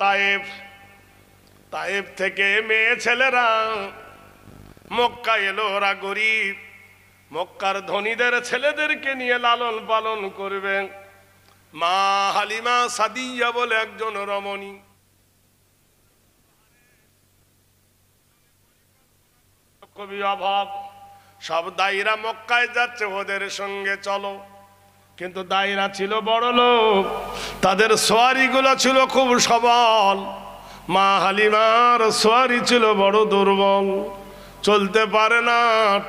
তায়েফ। তায়েফ থেকে মেয়ে ছেলেরা মক্কা এলো। ওরা গরিব, মক্কার ধনীদের ছেলেদেরকে নিয়ে লালন পালন করবে। মা হালিমা সাদিয়া বলে একজন রমণী, খুবই অভাব। সব দায়ীরা মক্কায় যাচ্ছে, ওদের সঙ্গে চলো। কিন্তু দায়ীরা ছিল বড় লোক, তাদের সোয়ারিগুলো ছিল খুব সবল। মা হালিমার সোয়ারি ছিল বড় দুর্বল, চলতে পারে না,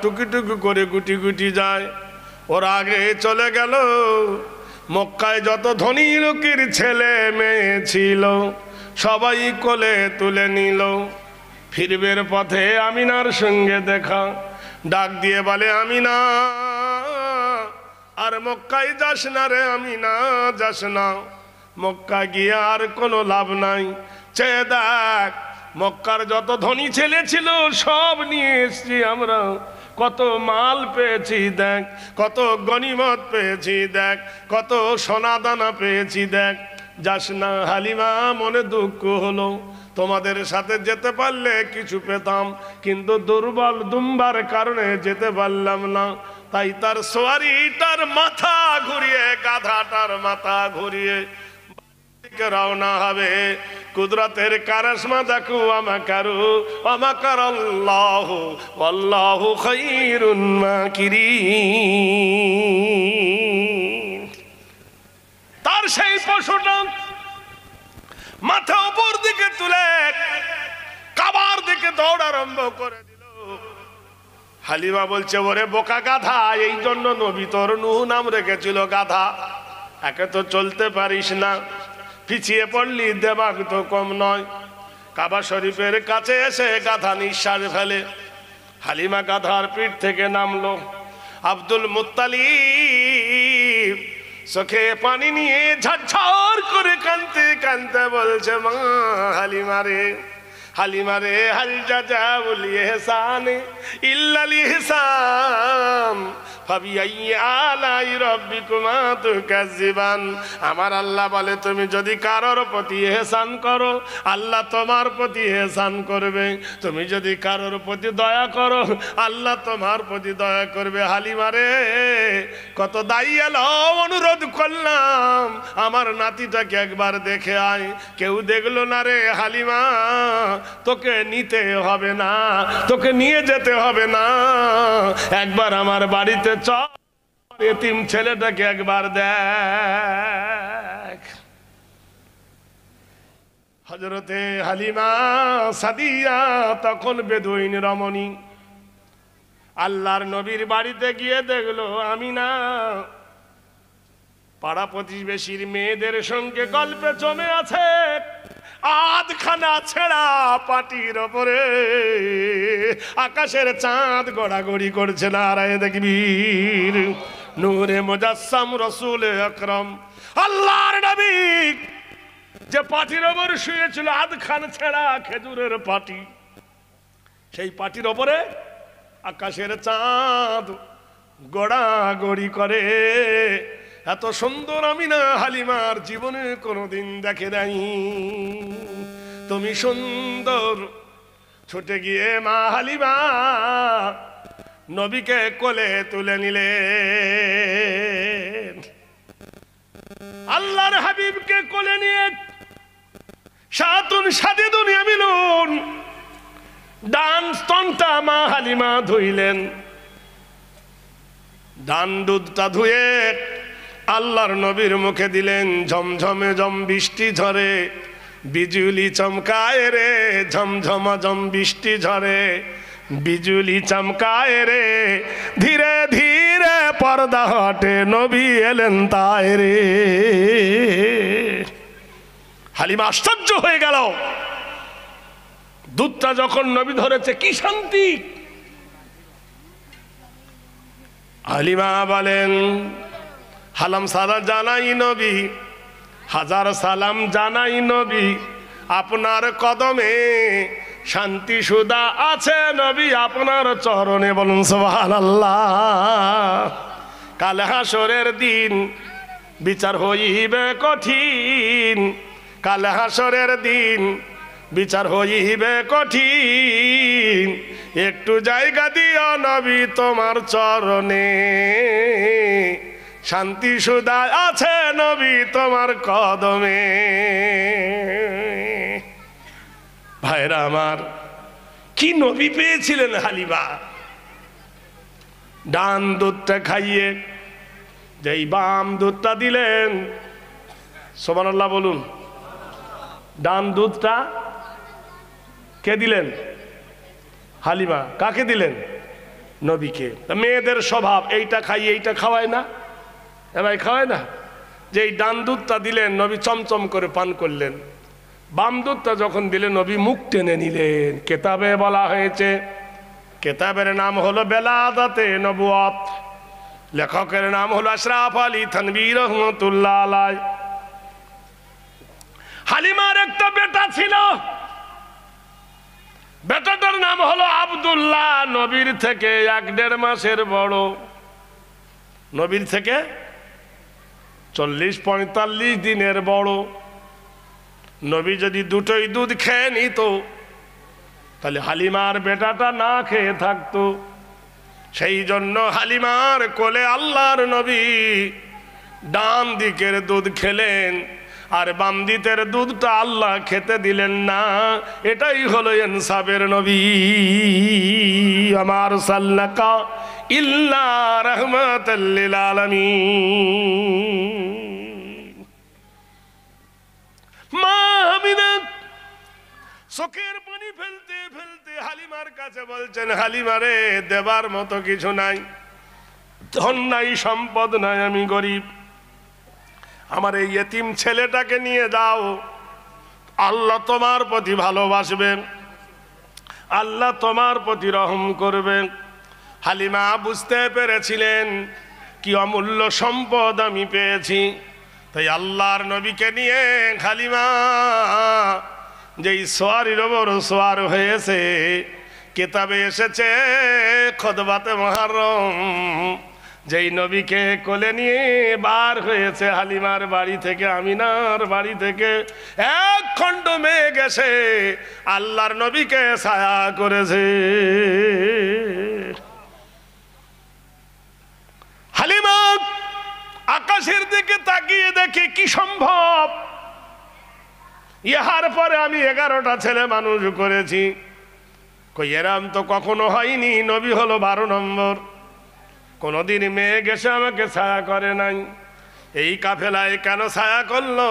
টুকি টুকি করে গুটি গুটি যায়। ওরা আগে চলে গেল। মক্কায় যত ধনী লোকের ছেলে মেয়ে ছিল সবাই কোলে তুলে নিল। ফিরবের পথে আমিনার সঙ্গে দেখা, ডাক দিয়ে বলে, আমিনা, আর মক্কায় যাস না রে আমিনা, যাস না। মক্কা গিয়ে আর কোনো লাভ নাই। চেয়ে দেখ, মক্কার যত ধনী ছেলে ছিল সব নিয়ে এসছি আমরা। কত মাল পেয়েছি দেখ, কত গনিমত পেয়েছি দেখ, কত সোনা দানা পেয়েছি দেখ। যাস না। হালিমা মনে দুঃখ হলো, তোমাদের সাথে যেতে পারলে কিছু পেতাম, কিন্তু দুর্বল দুম্বার কারণে যেতে পারলাম না। তাই তার সোয়ারিটার মাথা ঘুরিয়ে, গাধাটার মাথা ঘুরিয়ে রওনা হবে। কুদরতের কারিশমা দেখো, আমাকারু আমাকার আল্লাহ আল্লাহু খায়রুল মাকিরিন। তার সেই পশুটা মাথা উপর দিকে তুলে কাবার দিকে দৌড় আরম্ভ করে দিল। হালিমা বলছে, ওরে বোকা গাধা, এই জন্য নবী তোর নূহ নাম রেখেছিল গাধা। একে তো চলতে পারিস না, পিছিয়ে পড়লি, দেমাগ তো কম নয়। কাবা শরীফের কাছে এসে গাধা নিঃশ্বাস ফেলে। হালিমা গাধার পিঠ থেকে নামলো। আব্দুল মুত্তালিব চোখে পানি নিয়ে ঝরঝর করে কাঁদতে কাঁদতে বলছে, মা হালিমা রে, হালিমা রে, হাল জাযাউল ইহসান ইল্লাল ইহসান ফাবিআইয়ি আলাই রাব্বিকুমা তুকাজ্জিবান। আমার আল্লাহ বলে, তুমি যদি কারোর প্রতি ইহসান করো আল্লাহ তোমার প্রতি ইহসান করবে। তুমি যদি কারোর প্রতি দয়া করো আল্লাহ তোমার প্রতি দয়া করবে। হালিমা রে, কত দাইয়াল অনুরোধ করলাম, আমার নাতিটাকে একবার দেখে আয়, কেউ দেখলো না রে হালিমা। তোকে নিতে হবে না, তোকে নিয়ে যেতে হবে না, একবার আমার বাড়িতে চল, এতিম ছেলেটাকে একবার দেখ। হযরতে হালিমা সাদিয়া তখন বেদুইন রমণী। আল্লাহর নবীর বাড়িতে গিয়ে দেখলো আমিনা পাড়া প্রতিবেশীর মেয়েদের সঙ্গে গল্পে জমে আছে। আধখানা ছেঁড়া পাটির ওপরে আকাশের চাঁদ গড়াগড়ি করছে। নারায়ে তাকবীর। নূরে মুজাসসাম রাসূল আকরাম আল্লাহর নবী যে পাটির ওপর শুয়েছিল, আধখানা ছেঁড়া খেজুরের পাটি, সেই পাটির ওপরে আকাশের চাঁদ গড়াগড়ি করে। এত সুন্দর আমিনা হালিমার জীবনে কোনোদিন দেখে নাই। তুমি সুন্দর। ছুটে গিয়ে মা হালিমা নবীকে কোলে তুলে নিলেন। আল্লাহর হাবিবকে কোলে নিয়ে সাতুন সাদিদুন ইয়ামিনুন ডান স্তনটা মা হালিমা ধুইলেন। ডান দুধটা ধুয়ে আল্লাহর নবীর মুখে দিলেন। ঝমঝমে জম বৃষ্টি ঝরে, বিজুলি চমকায় রে, ঝমঝমা জম বৃষ্টি ঝরে, বিজুলি চমকায় রে, ধীরে ধীরে পর্দা হটে, নবী এলেন তাই রে। হালিমা আশ্চর্য হয়ে গেল। দুধটা যখন নবী ধরেছে, কি শান্তি। হালিমা বলেন, হালাম সালাম জানাই নবী, হাজার সালাম জানাই নবী, আপনার কদমে শান্তি সুধা আছে নবী, আপনার চরণে। বলুন সুবহানাল্লাহ। কাল হাসরের দিন বিচার হইবে কঠিন, কাল হাসরের দিন বিচার হইবে কঠিন, একটু জায়গা দিও নবী তোমার চরণে, শান্তি সুধা আছে নবী তোমার কদমে। ভাইরা আমার, কি নবী পেয়েছিলেন হালিমা। ডান দুধটা খাইয়ে যেই বাম দুধটা দিলেন, সুবহানাল্লাহ বলুন, ডান দুধটা কে দিলেন? হালিমা। কাকে দিলেন? নবীকে। মেয়েদের স্বভাব এইটা খাইয়ে এইটা খাওয়ায় না, এবার খাওয়ায় না। যে এই ডান দুধটা দিলেন নবী চমচম করে পান করলেন, বাম দুধটা যখন দিলেন নবী মুখ টেনে নিলেন। কেতাবে বলা হয়েছে, কেতাবের নাম হলো বেলাদাতে নবুয়ত, লেখকের নাম হলো আশরাফ আলী থানভী রহমাতুল্লাহ আলাইহি। হালিমার একটা বেটা ছিল, বেটাটার নাম হলো আব্দুল্লাহ, নবীর থেকে 1-1.5 মাসের বড়, নবীর থেকে 40-45 দিনের বড়। নবী যদি দুটোই দুধ খেয়ে নিত তাহলে হালিমার বেটাটা না খেয়ে থাকতো। সেই জন্য হালিমার কোলে আল্লাহর নবী ডান দিকের দুধ খেলেন, আর বাম দিকের দুধটা আল্লাহ খেতে দিলেন না। এটাই হলো ইনসাফের নবী। আমার সাল্লাকা ইল্লা রাহমাতাল লিল আলামিন। মা আমিনা চোখের পানি ফেলতে ফেলতে হালিমার কাছে বলছেন, হালিমারে দেবার মতো কিছু নাই, ধন নাই, সম্পদ নাই, আমি গরিব, আমার এই ইতিম ছেলেটাকে নিয়ে যাও, আল্লাহ তোমার প্রতি ভালোবাসবেন, আল্লাহ তোমার প্রতি রহম করবেন। হালিমা বুঝতে পেরেছিলেন কি অমূল্য সম্পদ আমি পেয়েছি, তাই আল্লাহর নবীকে নিয়ে হালিমা যেই সোয়ারির ওপর সোয়ার হয়েছে, কিতাবে এসেছে খুতবাতে মুহররম, যেই নবীকে কোলে নিয়ে বার হয়েছে হালিমার বাড়ি থেকে, আমিনার বাড়ি থেকে, 1 খণ্ড মেঘ এসে আল্লাহর নবীকে ছায়া করেছে। হালিমা আকাশের দিকে তাকিয়ে দেখে কি সম্ভব, ইহার পরে আমি 11টা ছেলে মানুষ করেছি, কই এরাম তো কখনো হয়নি, নবী হলো 12 নম্বর। কোনদিন মেঘ এসে আমাকে ছায়া করে নাই, এই কাফেলায় কেন ছায়া করলো?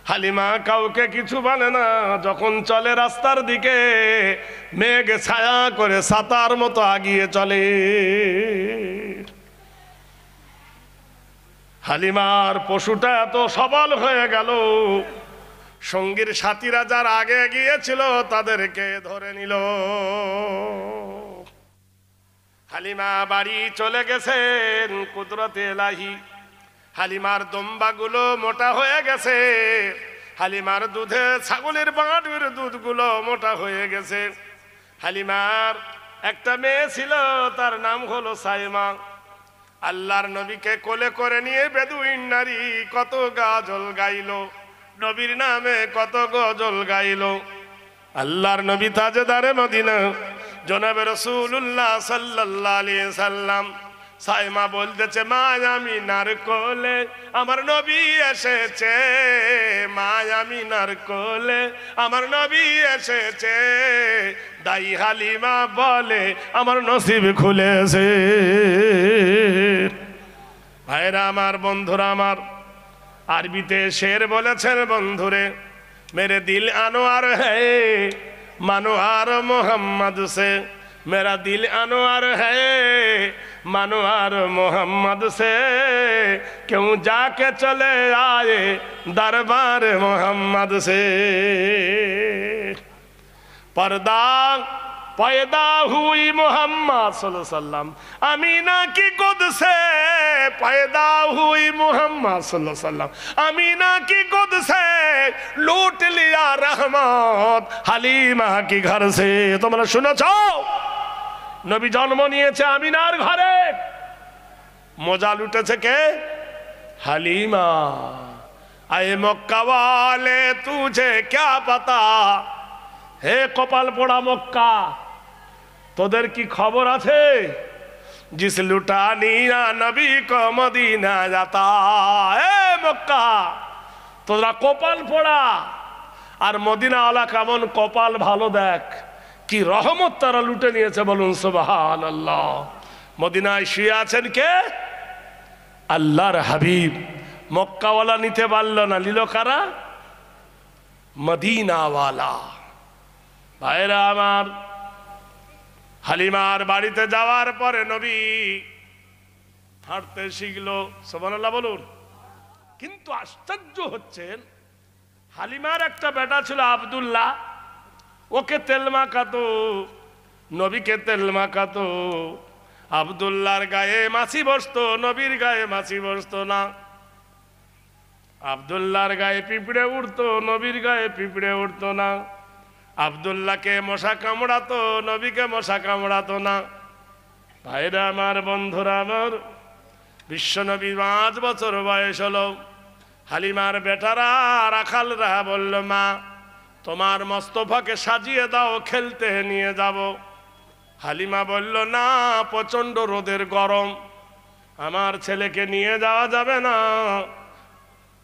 হালিমা কাউকে কিছু বলে না, যখন চলে রাস্তার দিকে মেঘ ছায়া করে ছাতার মতো আগিয়ে চলে। হালিমার পশুটা এত সবল হয়ে গেল, সঙ্গীর সাথীরা যারা আগে গিয়েছিল তাদেরকে ধরে নিল। হালিমা বাড়ি চলে গেছেন কুদরতে ইলাহি। হালিমার দম্বাগুলো মোটা হয়ে গেছে, হালিমার দুধে ছাগলের বাঁটের দুধগুলো মোটা হয়ে গেছে। হালিমার একটা মেয়ে ছিল, তার নাম হলো সাইমা। আল্লাহর নবীকে কোলে করে নিয়ে বেদুইন নারী কত গাজল গাইল, নবীর নামে কত গজল গাইল। আল্লাহর নবী তাজদারে মদিনা জনাবে রাসূলুল্লাহ সাল্লাল্লাহু আলাইহি সাল্লাম, সাইমা বলতেছে, মা আমিনার কোলে আমার নবী এসেছে, মা আমিনার কোলে আমার নবী এসেছে, দাই হালিমা বলে আমার নসিব খুলেছে। ভাইরা আমার, বন্ধুরা আমার, আরবিতে শের বলেছেন, বন্ধুরে মেরে দিল আনোয়ার है मनोहार मोहम्मद से, मेरा दिल अनवार है मनोहार मोहम्मद से, क्यों जाके चले आए दरबार मोहम्मद से। पर्दा पैदा हुई मोहम्मद सल्लल्लाहु अलैहि वसल्लम, अमीना की गोद से पैदा हुई मोहम्मद सल्लल्लाहु अलैहि वसल्लम, अमीना की गोद से लूट लिया रहमत হালিমা কি ঘর সে। তোমরা শুনেছ নবী জন্ম নিয়েছে আমিনার ঘরে, মজা লুটেছে কে? হালিমা। আয়ে মক্কা ওয়ালে তুঝে ক্যা পাতা, হে কপাল পোড়া মক্কা, তোদের কি খবর আছে? জিস লুটানিয়া নবী কো মদিনা যাতা। এ মক্কা, তোরা কপাল পোড়া, আর মদিনাওয়ালা কেমন কপাল ভালো দেখ, কি রহমত তারা লুটে নিয়েছে, বলুন সুবহানাল্লাহ। মদিনায় শুয়ে আছেন কে? আল্লাহর হাবিব। মক্কাওয়ালা নিতে পারল না, নিল কারা? মদিনাওয়ালা। ভাইরা আমার, হালিমার বাড়িতে যাওয়ার পরে নবী হাঁটতে শিখলো, সুবহানাল্লাহ বলুন। কিন্তু আশ্চর্য হচ্ছেন, হালিমার একটা বেটা ছিল আব্দুল্লাহ, ওকে তেল মাখাতো, নবীকে তেল মাখাতো। আব্দুল্লাহর গায়ে মাছি বসতো, নবীর গায়ে মাছি বসতো না। আব্দুল্লাহর গায়ে পিঁপড়ে উঠতো, নবীর গায়ে পিঁপড়ে উঠতো না। আব্দুল্লাহকে মশা কামড়াতো, নবীকে মশা কামড়াতো না। ভাইরা আমার, বন্ধুরা আমার, বিশ্ব নবী 5 বছর বয়স হলো। হালিমার বেটারা রাখালরা বলল, মা তোমার মোস্তফাকে সাজিয়ে দাও, খেলতে নিয়ে যাব। হালিমা বলল, না, প্রচন্ড রোদের গরম, আমার ছেলেকে নিয়ে যাওয়া যাবে না।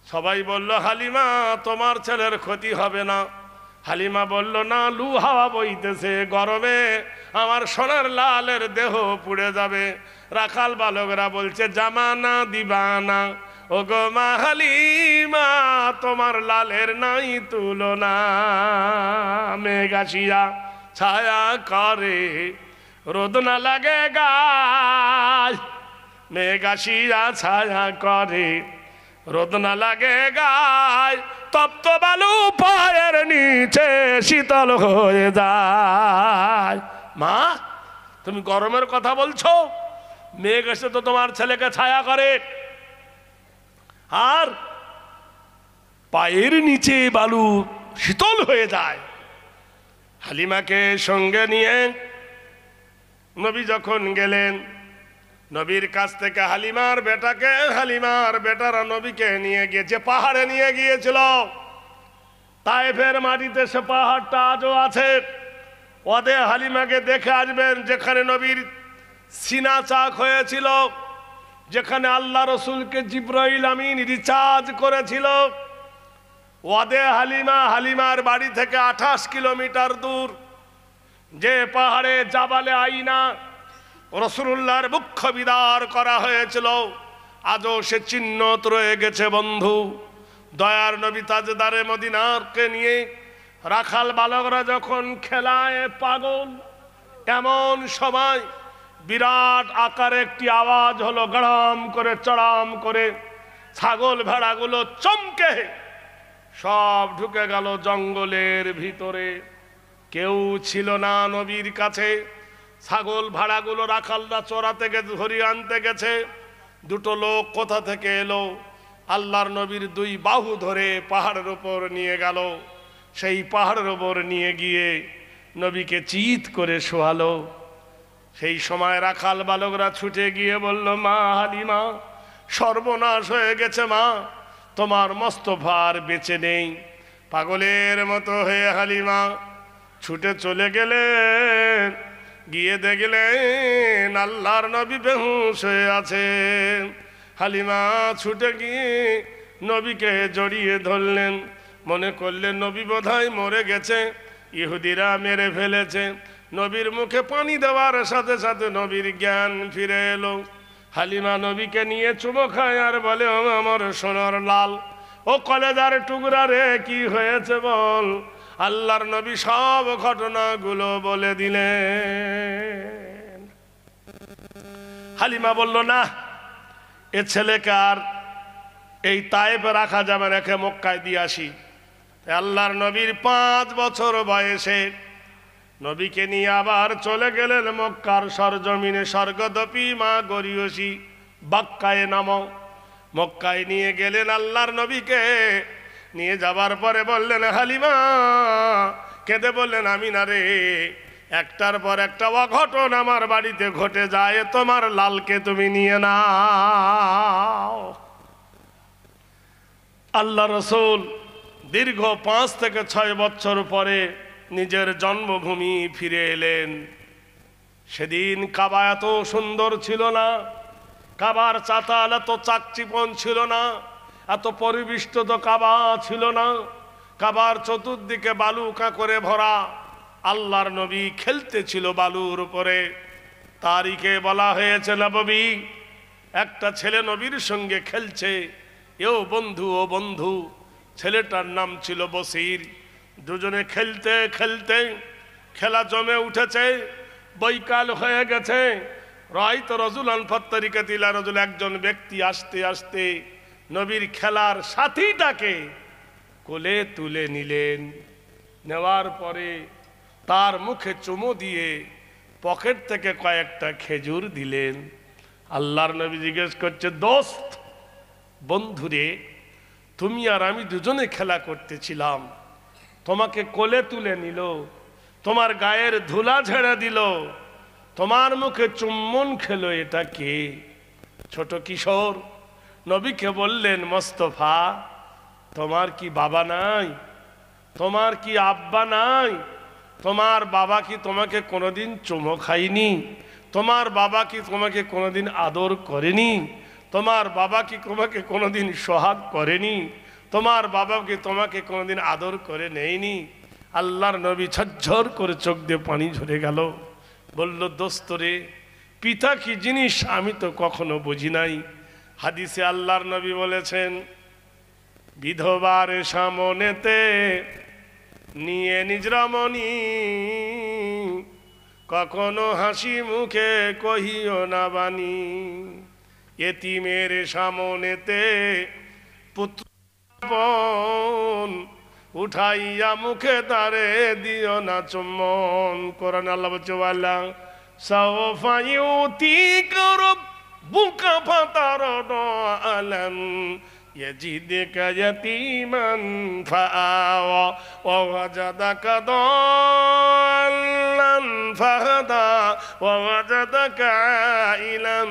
সবাই বলল, হালিমা তোমার ছেলের ক্ষতি হবে না। হালিমা বলল, না, লু হাওয়া বইতেছে, গরমে আমার সোনার লালের দেহ পুড়ে যাবে। রাখাল বালকরা বলছে, জামানা দিবানা, ও গো মা হালিমা, তোমার লালের নাই তুলনা। মেঘ আসিয়া ছায়া করে, রোদ না লাগে গায়। মেঘ আসিয়া ছায়া করে, রোদ না লাগে গায়। তপ্ত বালু পায়ের নিচে শীতল হয়ে যায়। মা, তুমি গরমের কথা বলছো, মেঘ এসে তো তোমার ছেলেকে ছায়া করে, আর পায়ের নিচে বালু শীতল হয়ে যায়। হালিমাকে সঙ্গে নিয়ে নবী যখন গেলেন, নবীর কাছ থেকে হালিমার বেটারা নবীকে নিয়ে গিয়েছে, পাহাড়ে নিয়ে গিয়েছিল। তায়েফের মাটিতে সে পাহাড়টা আজও আছে। ওদের হালিমাকে দেখে আসবেন, যেখানে নবীর সিনা চাক হয়েছিল, যেখানে আল্লাহ রসুলকে জিবরাইল আমিন রিচার্জ করেছিল। ওয়াদে হালিমার বাড়ি থেকে 28 কিলোমিটার দূর। যে পাহাড়ে জাবালে আইনা রাসূলুল্লাহর মুখ্য বিদার করা হয়েছিল, আজও সে চিহ্ন রয়ে গেছে। বন্ধু, দয়ার নবী তাজদারে মদিনাকে নিয়ে রাখাল বালকরা যখন খেলায় পাগল, এমন সময় বিরাট আকারে একটি আওয়াজ হলো, গড়াম করে চড়াম করে। ছাগল ভেড়াগুলো চমকে সব ঢুকে গেল জঙ্গলের ভিতরে। কেউ ছিল না নবীর কাছে। ছাগল ভাড়াগুলো রাখালরা চড়াতে গেছে, ধরিয়ে আনতে গেছে। দুটো লোক কোথা থেকে এলো, আল্লাহর নবীর 2 বাহু ধরে পাহাড়ের উপর নিয়ে গেল। সেই পাহাড়ের উপর নিয়ে গিয়ে নবীকে চিৎ করে শোয়ালো। সেই সময় রাখাল বালকরা ছুটে গিয়ে বলল, মা হালিমা, সর্বনাশ হয়ে গেছে মা, তোমার মোস্তফা আর বেঁচে নেই। পাগলের মতো হয়ে হালিমা ছুটে চলে গেলেন। গিয়ে দেখলেন আল্লাহর নবী বেহুশ হয়ে আছেন। হালিমা ছুটে গিয়ে নবীকে জড়িয়ে ধরলেন। মনে করলেন নবী বোধহয় মরে গেছে, ইহুদিরা মেরে ফেলেছে। নবীর মুখে পানি দেওয়ার সাথে সাথে নবীর জ্ঞান ফিরে এলো। হালিমা নবীকে নিয়ে চুমো খায় আর বলে, ও আমার সোনার লাল, ও কলেজার টুকরা রে, কি হয়েছে বল। আল্লাহর নবী সব ঘটনাগুলো বলে দিলেন। হালিমা বলল, না, এ ছেলেকে আর এই তায়েফে রাখা যাবে না, একে মক্কায় দিয়ে আসি। আল্লাহর নবীর 5 বছর বয়সে নবীকে নিয়ে আবার চলে গেলেন মক্কার সরজমিনে। স্বর্গদপি মা গরিয়সী বাক্কায় নাম। মক্কায় নিয়ে গেলেন আল্লাহর নবীকে। নিয়ে যাবার পরে বললেন, হালিমা কেঁদে বললেন, আমিনা রে, একটার পর একটা অঘটন আমার বাড়িতে ঘটে যায়, তোমার লালকে তুমি নিয়ে নাও। আল্লাহ রসুল দীর্ঘ 5 থেকে 6 বছর পরে নিজের জন্মভূমি ফিরে এলেন। সেদিন কাবা এত সুন্দর ছিল না, কাবার চাতাল এত চাকচিপন ছিল না, এত পরিবেষ্টিত কাবা ছিল না। কাবার চতুর্দিকে বালুকা করে ভরা। আল্লাহর নবী খেলতেছিল বালুর উপরে। তারিখে বলা হয়েছে নবী, একটা ছেলে নবীর সঙ্গে খেলছে। ও বন্ধু, ছেলেটার নাম ছিল বসির। দুজনে খেলতে খেলতে খেলা জমে উঠেছে, বৈকাল হয়ে গেছে। রাইত রজুলান ফাত্তারিকাতিলা রজুল, একজন ব্যক্তি আসতে আসতে নবীর খেলার সাথীটাকে কোলে তুলে নিলেন। নেওয়ার পরে তার মুখে চুমু দিয়ে পকেট থেকে কয়েকটা খেজুর দিলেন। আল্লাহর নবী জিজ্ঞেস করছে, দোস্ত, বন্ধুরে, তুমি আর আমি দুজনে খেলা করতেছিলাম, তোমাকে কোলে তুলে নিল, তোমার গায়ের ধুলা ঝেড়ে দিল, তোমার মুখে চুম্বন খেলো, এটা কে? ছোট কিশোর নবীকে বললেন, মোস্তফা, তোমার কি বাবা নাই? তোমার কি আব্বা নাই? তোমার বাবা কি তোমাকে কোনোদিন চুমো খায়নি? তোমার বাবা কি তোমাকে কোনোদিন আদর করেনি? তোমার বাবা কি তোমাকে কোনোদিন সোহাগ করেনি? তোমার বাবা কি তোমাকে কোনোদিন আদর করে নেয়নি? আল্লাহর নবী ঝরঝর করে চোখ দিয়ে পানি ঝরে গেল। বলল, দোস্ত রে, পিতা কি জিনিস আমি তো কখনো বুঝি নাই। হাদিসে আল্লাহর নবী বলেছেন, বিধবার সামনেতে নিয়ে নিজ রমণী, কখনো হাসি মুখে কহিও না বাণী। এতিমের সামনেতে পুত্র উঠাইয়া মুখে তারে দিও না চুম্বন। কোরআন আল্লাহ বলছে, ওয়ালা সাওফা ইউতিকা রাব্বুকা ফাতারদা আলাম ইয়াজিদকা ইয়াতীমান ফাআওয়া ওয়া ওয়াজাদাকা দাল্লান ফাহাদা ওয়া ওয়াজাদাকা আইলান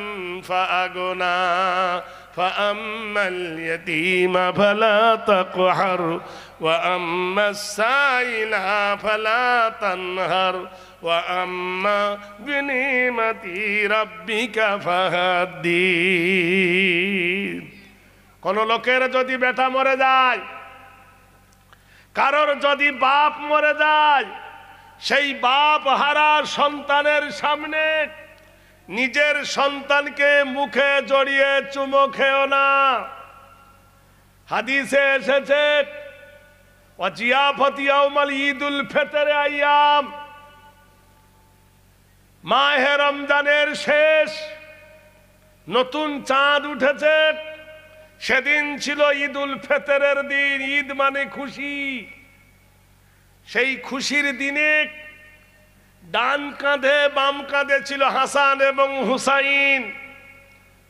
ফাআগনা فأما اليتيم فلا تقهر وأما السائل فلا تنهر وأما بنعمة ربك فحدث। কোন লোকের যদি বেটা মরে যায়, কারোর যদি বাপ মরে যায়, সেই বাপ হারা সন্তানের সামনে নিজের সন্তানকে মুখে জড়িয়ে চুমো খেও না। হাদিসে এসেছে, ওয়াজিয়াফাতি ইয়াউমাল ঈদুল ফিতর আইয়াম, মাহে রমজানের শেষ, নতুন চাঁদ উঠেছে, সেদিন ছিল ঈদুল ফিতরের দিন। ঈদ মানে খুশি। সেই খুশির দিনে ডান কাঁধে বাম কাঁধে ছিল হাসান এবং হুসাইন।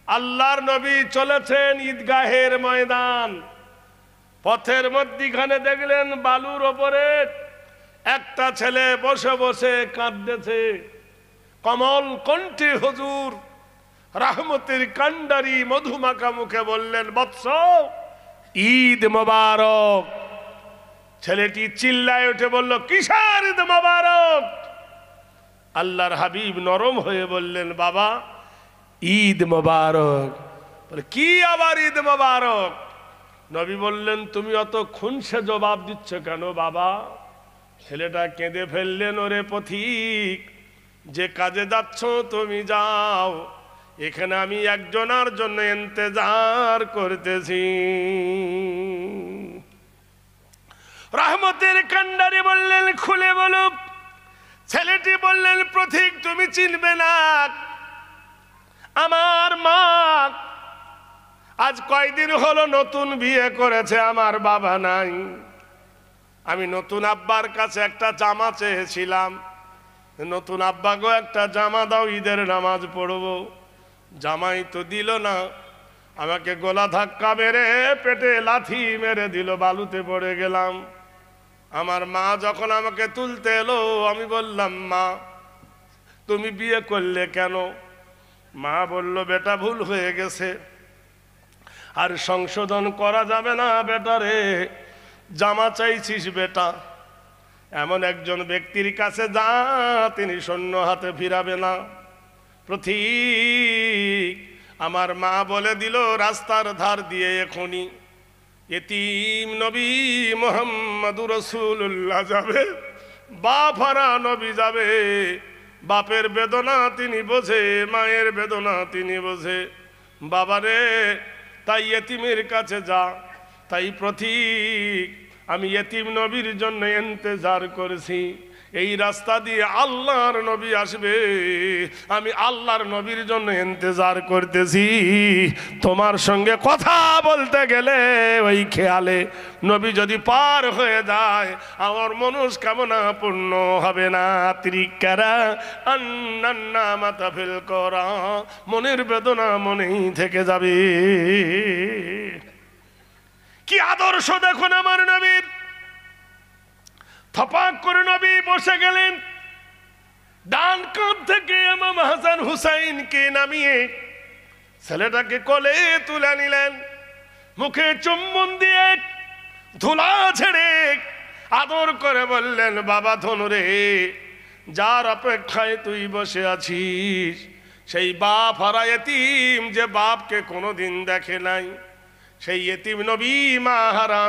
আল্লাহর নবী চলেছেন ঈদগাহের ময়দান। পথের মধ্যখানে দেখলেন বালুর ওপরে একটা ছেলে বসে বসে কাঁদতেছে। কমল কণ্ঠে হুজুর রহমতের কান্ডারি মধুমাখা মুখে বললেন, বৎস, ঈদ মোবারক। ছেলেটি চিল্লায় উঠে বলল, কিসের ঈদ মোবারক? আল্লাহর হাবিব নরম হয়ে বললেন, বাবা, ঈদ মোবারক। বলে, কি আবার ঈদ মোবারক? নবী বললেন, তুমি অত খুনসে জবাব দিচ্ছ কেন বাবা? ছেলেটা কেঁদে ফেললেন, ওরে পথিক, যে কাজে যাচ্ছ তুমি যাও, এখানে আমি একজনের জন্য ইন্তজার করতেছি। রহমতের কান্ডারি বললেন, খুলে বলো। ছেলেটি বললেন, পথিক, তুমি চিনবে না, আমার মা আজ কয়দিন হলো নতুন বিয়ে করেছে, আমার বাবা নাই। আমি নতুন আব্বার কাছে একটা জামা চেয়েছিলাম, নতুন আব্বা গো একটা জামা দাও, ঈদের নামাজ পড়বো। জামাই তো দিল না, আমাকে গলা ধাক্কা মেরে পেটে লাথি মেরে দিল, বালুতে পড়ে গেলাম। আমার মা যখন আমাকে তুলতে এলো, আমি বললাম, মা তুমি বিয়ে করলে কেন? মা বলল, বেটা ভুল হয়ে গেছে, আর সংশোধন করা যাবে না বেটারে। জামা চাইছিস বেটা, এমন একজন ব্যক্তির কাছে যা, তিনি শূন্য হাতে ফিরাবে না। প্রতীক আমার মা বলে দিল রাস্তার ধার দিয়ে এখনই এতিম নবী মুহাম্মদুর রাসূলুল্লাহ যাবে, বাপ হারা নবী যাবে। বাপের বেদনা তিনি বোঝে, মায়ের বেদনা তিনি বোঝে। বাবারে, তাই এতিমের কাছে যা। তাই প্রতীক আমি এতিম নবীর জন্য ইন্তজার করেছি। এই রাস্তা দিয়ে আল্লাহর নবী আসবে, আমি আল্লাহর নবীর জন্য ইন্তজার করতেছি। তোমার সঙ্গে কথা বলতে গেলে ওই খেয়ালে নবী যদি পার হয়ে যায় আমার মনস্কামনা পূর্ণ হবে না। ত্রিকারা আন্নান্না মাতা ফেল করা, মনের বেদনা মনেই থেকে যাবে। কি আদর্শ দেখুন আমার নবীর। থপাক করে নবী বসে গেলেন, ডান কাঁধ থেকে ইমাম হাসান হুসাইনকে নামিয়ে ছেলেটাকে কোলে তুলে নিলেন। মুখে চুম্বন দিয়ে ধুলা ছেড়ে আদর করে বললেন, বাবা ধনুরে, যার অপেক্ষায় তুই বসে আছিস সেই বাপ হারা এতিম, যে বাপকে কোনোদিন দেখে নাই, সেই এতিম নবী মা হারা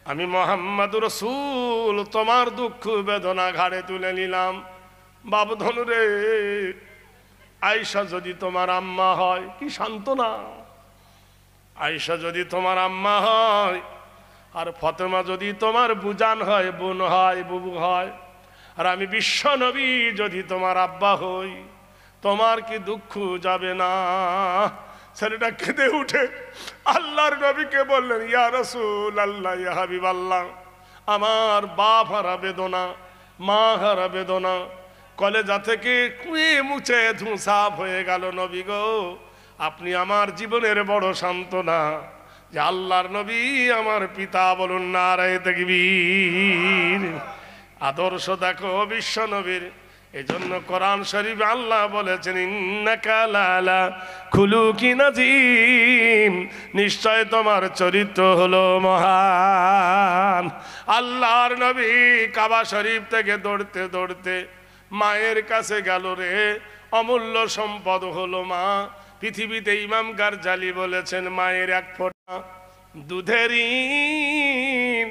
আমি মুহাম্মদুর রাসূল তোমার দুঃখ বেদনা ঘাড়ে তুলে নিলাম। বাবু ধনুরে, আয়েশা যদি তোমার আম্মা হয়, কি সান্ত্বনা! আয়েশা যদি তোমার আম্মা হয়, আর ফাতেমা যদি তোমার বুজান হয়, বোন হয়, বুবু হয়, আর আমি বিশ্ব নবী যদি তোমার আব্বা হই, তোমার কি দুঃখ যাবে না? ছেলেটা কেঁদে উঠে আল্লাহর নবীকে বললেন, ইয়া রাসূলুল্লাহ, ইয়া হাবিবাল্লাহ, আমার বাপ হারা বেদনা, মা হারা বেদনা কলেজা থেকে কুয়ে মুছে ধুসাফ হয়ে গেল। নবী গো, আপনি আমার জীবনের বড় সান্ত্বনা, যে আল্লাহর নবী আমার পিতা। বলুন নারায়ে তাকবীর। আদর্শ দেখো বিশ্ব নবীর। এজন্য কোরআন শরীফে আল্লাহ বলেছেন, ইন্নাকা লালা খুলুকিন আযীম, নিশ্চয় তোমার চরিত্র হলো মহান। আল্লাহর নবী কাবা শরীফ থেকে দৌড়তে দৌড়তে মায়ের কাছে গেল রে। অমূল্য সম্পদ হলো মা। পৃথিবীতে ইমাম গারজালি বলেছেন, মায়ের এক ফোঁটা দুধের ঋণ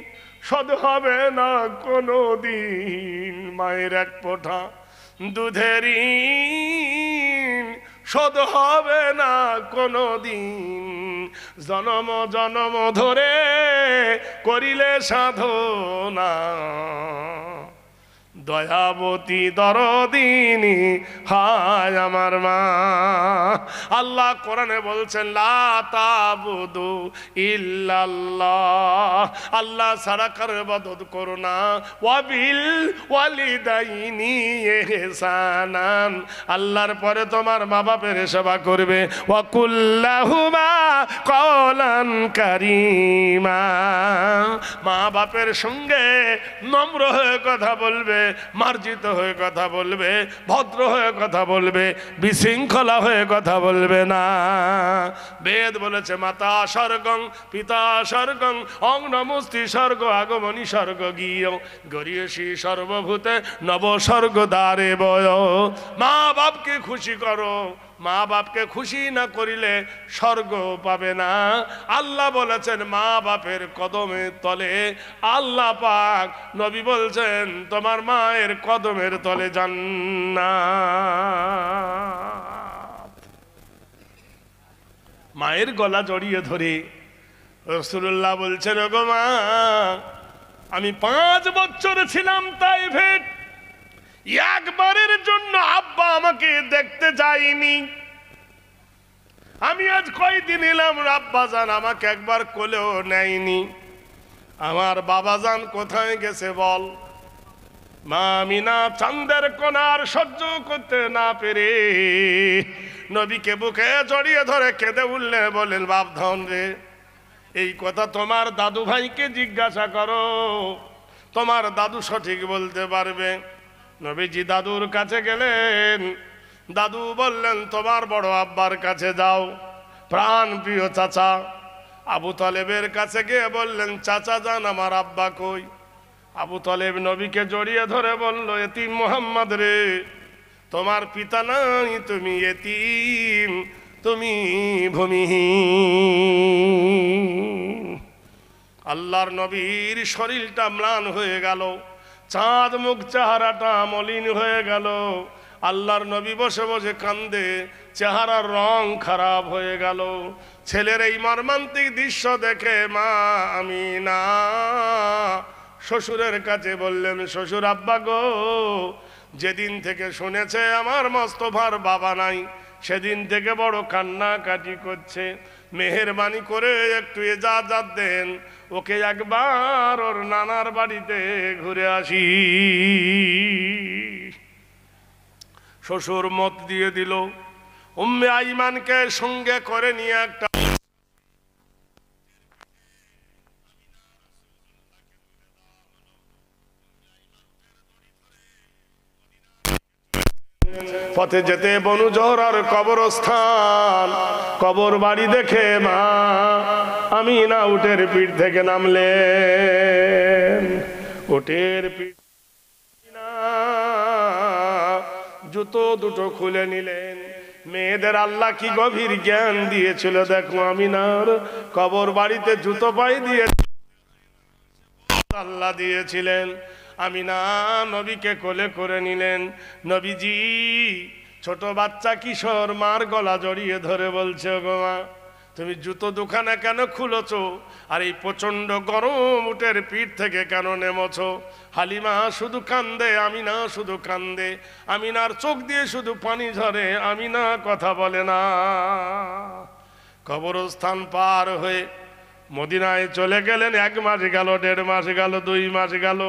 শোধ হবে না কোনো দিন। মায়ের এক ফোঁটা দুধের ঋণ শোধ হবে না কোনো দিন। জনম জনম ধরে করিলে সাধনা, দয়াবতী দরদিনী হায় আমার মা। আল্লাহ কোরআনে বলছেন, লা তাবুদু ইল্লাল্লাহ, আল্লাহ ছাড়া কারো ইবাদত করো না। ওয়াবিল ওয়ালিদাইনি ইহসানান, আল্লাহর পরে তোমার মা বাপের সেবা করবে। ওয়া কুল্লাহুমা কওলান কারীমা, মা বাপের সঙ্গে নম্র হয়ে কথা বলবে, মার্জিত হয়ে কথা বলবে, ভদ্র হয়ে কথা বলবে, বিশৃঙ্খলা হয়ে কথা বলবে না। বেদ বলেছে, মাতা স্বর্গং পিতা স্বর্গং অং নমস্তি স্বর্গ আগমনী স্বর্গ গীয় গরিয়সী সর্বভূতে নব স্বর্গ দ্বারে বয়। মা বাপকে খুশি করো, মা বাপকে খুশি না করিলে স্বর্গ পাবে না। আল্লাহ বলেছেন, মা বাপের কদমের তলে, আল্লাহ পাক নবী বলছেন তোমার মায়ের কদমের তলে জান্নাত। মায়ের গলা জড়িয়ে ধরে রাসূলুল্লাহ বলছেন, ওগো মা, আমি 5 বছর ছিলাম তাইফে, একবারের জন্য আব্বা আমাকে দেখতে যায়নি। আমি আজ কয়দিন এলাম, আব্বা জান আমাকে একবার কোলেও নেয়নি। আমার বাবা জান কোথায় গেছে বল? মা আমিনা চাঁদের কোনার সহ্য করতে না পেরে নবীকে বুকে জড়িয়ে ধরে কেঁদে উঠলেন, বলেন, বাপ ধন রে, এই কথা তোমার দাদু ভাইকে জিজ্ঞাসা করো, তোমার দাদু সঠিক বলতে পারবে। নবীজি দাদুর কাছে গেলেন। দাদু বললেন, তোমার বড় আব্বার কাছে যাও। প্রাণ প্রিয় চাচা আবু তালেবের কাছে গিয়ে বললেন, চাচা যান, আমার আব্বা কই? আবু তালেব নবীকে জড়িয়ে ধরে বলল, এতিম মুহাম্মদ রে, তোমার পিতা নাই, তুমি এতিম, তুমি ভূমিহীন। আল্লাহর নবীর শরীরটা ম্লান হয়ে গেল, চাঁদ মুখ চেহারাটা মলিন হয়ে গেল। আল্লাহর নবী বসে বসে কান্দে, চেহারার রং খারাপ হয়ে গেল। ছেলের এই মর্মান্তিক দৃশ্য দেখে মা আমিনা শ্বশুরের কাছে বললেন, শ্বশুর আব্বা গো, যেদিন থেকে শুনেছে আমার মোস্তফার বাবা নাই, সেদিন থেকে বড় কান্নাকাটি করছে। মেহেরবানি করে একটু ইজাজত দেন, ওকে একবার ওর নানার বাড়িতে ঘুরে আসি। শ্বশুর মত দিয়ে দিল। উম্মে আইমানকে সঙ্গে করে নিয়ে একটা পথে যেতে বনু জোহরার কবরস্থান, কবর বাড়ি দেখে মা আমিনা উটের পিঠ থেকে নামলেন। উটের পিঠ জুতো দুটো খুলে নিলেন। মেয়েদের আল্লাহ কি গভীর জ্ঞান দিয়েছিল দেখো, আমিনার কবর বাড়িতে জুতো পাই দিয়ে আল্লাহ দিয়েছিলেন। আমিনা নবীকে কোলে করে নিলেন। নবীজি ছোট বাচ্চা কিশোর মার গলা জড়িয়ে ধরে বলছে, গো মা, তুমি জুতো দুখানা কেন খুলেছো? আর এই প্রচন্ড গরম উটের পিঠ থেকে কেন নেমেছো? হালিমা শুধু কান্দে, আমিনা শুধু কান্দে। আমিনার চোখ দিয়ে শুধু পানি ঝরে, আমিনা কথা বলে না। কবরস্থান পার হয়ে মদিনায় চলে গেলেন। 1 মাস গেল, 1.5 মাস গেল, 2 মাস গেল।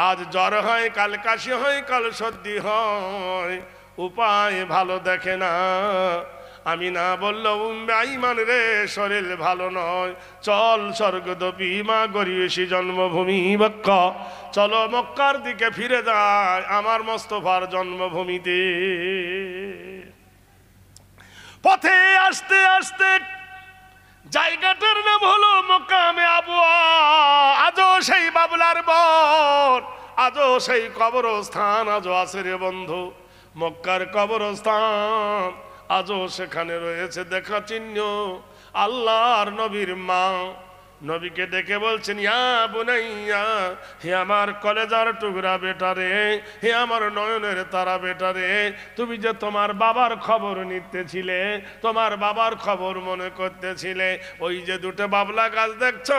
আজ জ্বর হয়, কাল কাশি হয়, কাল সর্দি হয়, উপায় ভালো দেখে না। আমিনা বলল, উম্মে আইমান রে, শরীর ভালো নয়, চল স্বর্গদপি মা গরিয়সী জন্মভূমি মক্কা, চলো মক্কার দিকে ফিরে যায়, আমার মোস্তফার জন্মভূমিতে। পথে আসতে আসতে জায়গাটার নাম হলো মকামে আবুয়া। আজও সেই বাবলার বর, আজও সেই কবরস্থান আজও আছে রে বন্ধু। মক্কার কবরস্থান আজও সেখানে রয়েছে দেখা চিহ্ন। আল্লাহর নবীর মা নবীকে দেখে বলছেন, ইয়া বুনাইয়া, হে আমার কলেজার টুকরা বেটা রে, হে আমার নয়নের তারা বেটা রে, তুমি যে তোমার বাবার খবর নিতেছিলে, তোমার বাবার খবর মনে করতেছিলে, ওই যে দুটো বাবলা গাছ দেখছো,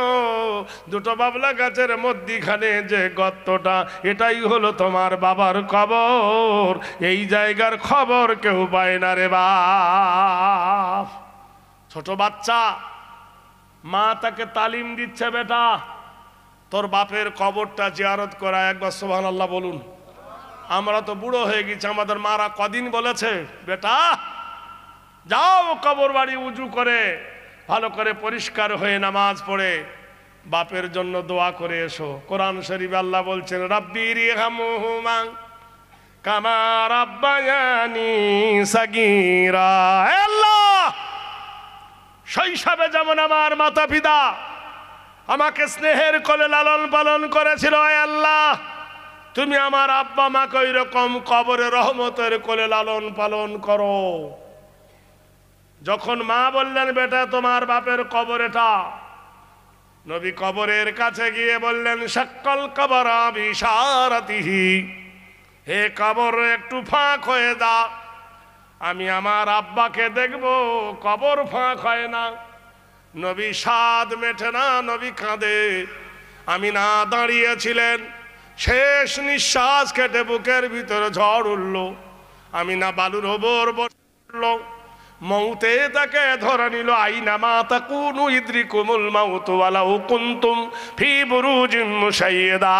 দুটো বাবলা গাছের মধ্যিখানে যে গর্তটা, এটাই হলো তোমার বাবার কবর। এই জায়গার খবর কেউ পায় না রে বাপ। ছোট বাচ্চা, মা তাকে তালিম দিচ্ছে, বেটা তোর বাপের কবরটা জিয়ারত করা, একবার সুবহানাল্লাহ বলুন। আমরা তো বুড়ো হয়ে গেছি, আমাদের মারা কদিন বলেছে, বেটা যাও কবর বাড়ি উজু করে ভালো করে পরিষ্কার হয়ে নামাজ পড়ে বাপের জন্য দোয়া করে এসো। কোরআন শরীফ আল্লাহ বলছেন, রাব্বিরহামহুমা কামা রাব্বায়ানি সাগীরা। আল্লাহ, শৈশবে যেমন আমার মাতা পিতা আমাকে স্নেহের কোলে লালন পালন করেছিল, আল্লাহ তুমি আমার আব্বা মাকে ওই রকম কবরে রহমতের কোলে লালন পালন করো। যখন মা বললেন, বেটা তোমার বাপের কবর এটা, নবী কবরের কাছে গিয়ে বললেন, শাক্কাল কবরা বিশারাতিহি, হে কবর একটু ফাঁক হয়ে যা, আমি আমার আব্বাকে দেখব। কবর ফাঁক হয় না, নবী সাদ মেটে না, নবী কাঁদে। আমিনা দাঁড়িয়েছিলেন, শেষ নিঃশ্বাস কেটে বুকের ভিতরে ঝড় উঠল। আমিনা বালুর ওপর বসল, মৌতে তাকে ধরে নিল। আইনা মা তাকুনু ইদরিকুমুল মাউতু ওয়ালাউ কুনতুম ফি বুরুজিন মুশাইয়্যিদা।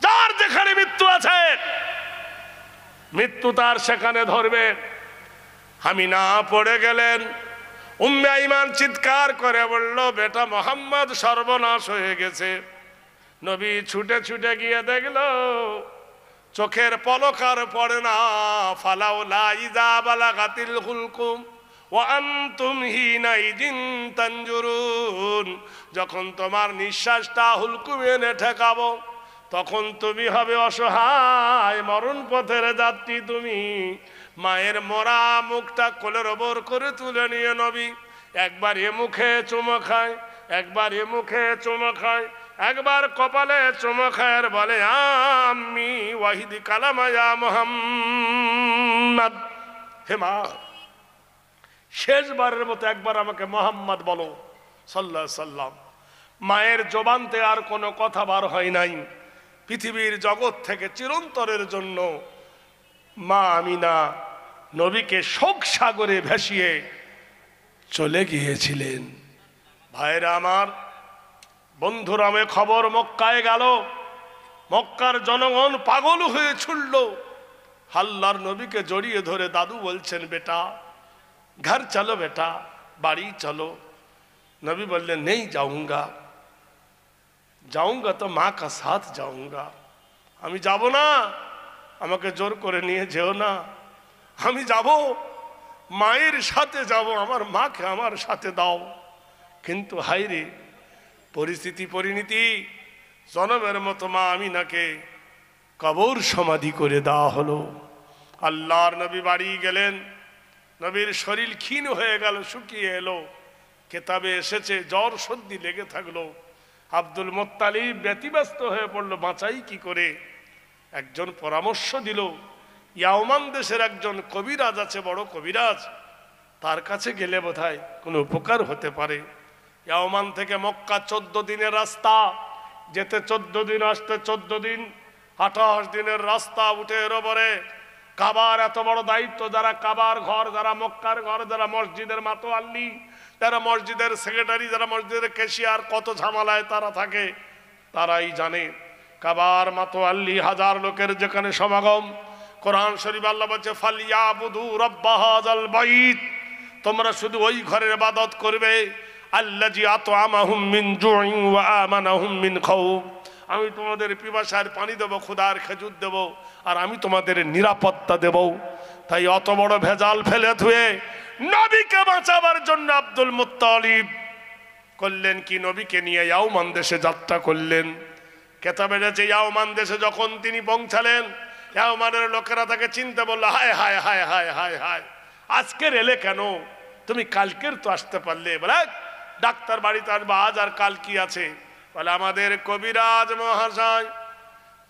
যার যেখানে মৃত্যু আছে, মৃত্যু তার সেখানে ধরবে। আমিনা পড়ে গেলেন। উম্মে আইমান চিৎকার করে বলল, বেটা মোহাম্মদ সর্বনাশ হয়ে গেছে। নবী ছুটে ছুটে গিয়ে দেখল চোখের পলক আর পড়ে না। ফালাউলা ইযা বালাগাতিল হুলকুম ওয়া আনতুম হিনাইদিন তানজুরুন, যখন তোমার নিঃশ্বাসটা হুলকুমে এনে ঠেকাবো তখন তুমি হবে অসহায়, মরণ পথের যাত্রী তুমি। মায়ের মরা মুখটা কোলের ওপর করে তুলে নিয়ে নবী একবার এ মুখে চুমো খায়, একবার এ মুখে চুমো খায়, একবার কপালে চুমো খায় আর বলে আমি ওয়াহিদি কালামায়া মুহাম্মদ, হে মা শেষবারের মতো একবার আমাকে মোহাম্মদ বলো সাল্লাল্লাহু আলাইহি সাল্লাম। মায়ের জবানতে আর কোনো কথা বার হয় নাই। পৃথিবীর জগৎ থেকে চিরন্তরের জন্য মা আমিনা নবীকে শোক সাগরে ভাসিয়ে চলে গিয়েছিলেন। ভাইরা আমার, বন্ধুরা, আমি খবর মক্কায় গেল, মক্কার জনগণ পাগল হয়ে ছুটল। আল্লাহর নবীকে জড়িয়ে ধরে দাদু বলছেন বেটা ঘর চলো, বেটা বাড়ি চলো। নবী বললেন নেই যাऊंगा, যাऊंगा তো মা কা সাথ যাऊंगा। আমি যাব না, আমাকে জোর করে নিয়ে যেও না, আমি যাব মায়ের সাথে যাব, আমার মাকে আমার সাথে দাও। কিন্তু হায়রে পরিস্থিতি পরিণতি, জনমের মতো মা আমিনাকে কবর সমাধি করে দেওয়া হলো। আল্লাহর নবী বাড়ি গেলেন, নবীর শরীর ক্ষীণ হয়ে গেল, শুকিয়ে এলো। কেতাবে এসেছে জ্বর সর্দি লেগে থাকলো। আব্দুল মুত্তালিব ব্যতিব্যস্ত হয়ে পড়লো, বাঁচাই কি করে। একজন পরামর্শ দিল, ইয়াওমান দেশের একজন কবিরাজ আছে, বড় কবিরাজ, তার কাছে গেলে বোধহয় কোনো উপকার হতে পারে। ইয়াওমান থেকে মক্কা 14 দিনের রাস্তা, যেতে 14 দিন, আসতে 14 দিন, 28 দিনের রাস্তা। উঠে এরপরে কাবার এত বড় দায়িত্ব, যারা কাবার ঘর, যারা মক্কার ঘর, যারা মসজিদের মাতোয়াল্লি, যারা মসজিদের সেক্রেটারি, যারা মসজিদের ক্যাশিয়ার, কত ঝামেলায় তারা থাকে তারাই জানে। কাবার মাতোয়াল্লি, হাজার লোকের যেখানে সমাগম। কোরআন শরীফ আল্লাহ বলছে ফালিয়াবুদু রাব্বা হাযাল বাইত, তোমরা শুধু ওই ঘরের ইবাদত করবে আল্লাযী আত'আমাহুম মিন জু'ইন ওয়া আমানাহুম মিন খাউফ। আমি তোমাদের পিপাসার পানি দেবো, ক্ষুধার খেজুর দেবো, আর আমি তোমাদের নিরাপত্তা দেব। তাই অত বড় ভেজাল ফেলে ধুয়ে নবীকে বাঁচাবার জন্য আব্দুল মুত্তালিব করলেন কি, নবীকে নিয়ে ইয়াওমান দেশে যাত্রা করলেন। কেতাবে যে ইয়াওমান দেশে যখন তিনি পৌঁছালেন, ইয়াওমানের লোকেরা তাকে চিনতে বললো, হায় হায় হায় হায় হায় হায়, আজকের এলে কেন? তুমি কালকের তো আসতে পারলে। বলে ডাক্তার বাড়িতে আসবে, আজ আর কাল কি আছে? বলে আমাদের কবিরাজ মহাশয়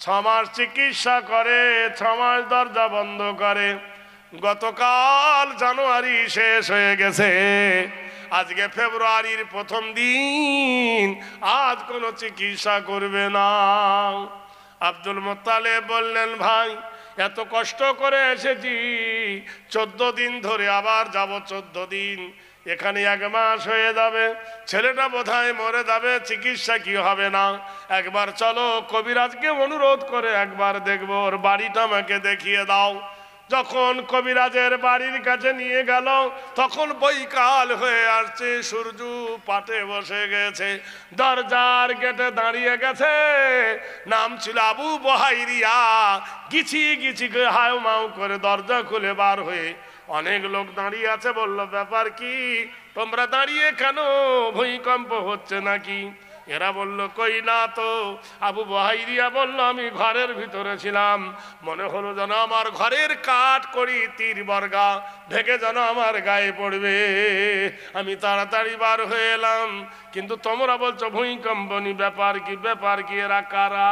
6 মাস চিকিৎসা করে, 6 মাস দরজা বন্ধ করে। গতকাল জানুয়ারি শেষ হয়ে গেছে, আজকে ফেব্রুয়ারির প্রথম দিন, আজ কোনো চিকিৎসা করবে না। আব্দুল মুত্তালিব বললেন ভাই এত কষ্ট করে এসেছি, 14 দিন ধরে আবার যাব 14 দিন, এখানে 1 মাস হয়ে যাবে, ছেলেটা বোধহয় মরে যাবে, চিকিৎসা কি হবে না। একবার চলো কবিরাজকে অনুরোধ করে একবার দেখবো, ওর বাড়িটা আমাকে দেখিয়ে দাও। যখন কবিরাজের বাড়ির কাছে নিয়ে গেল, তখন বৈকাল হয়ে আসছে, সূর্য পাটে বসে গেছে, দরজার গেটে দাঁড়িয়ে গেছে। নাম ছিল আবু বহাইরিয়া। গিছি গিছি করে হাউ মাউ করে দরজা খুলে বার হয়ে অনেক লোক দাঁড়িয়ে আছে। বলল ব্যাপার কি, তোমরা দাঁড়িয়ে কেন? ভূমিকম্প হচ্ছে নাকি? এরা বলল কই না তো। আবু বহাইরিয়া বলল আমি ঘরের ভিতরে ছিলাম, মনে হলো যেন আমার ঘরের কাঠ করি তীর বর্গা ভেঙে যেন আমার গায়ে পড়বে, আমি তাড়াতাড়ি বার হয়ে এলাম। কিন্তু তোমরা বলছো ভূমিকম্পনি, ব্যাপার কি? ব্যাপার কি? এরা কারা?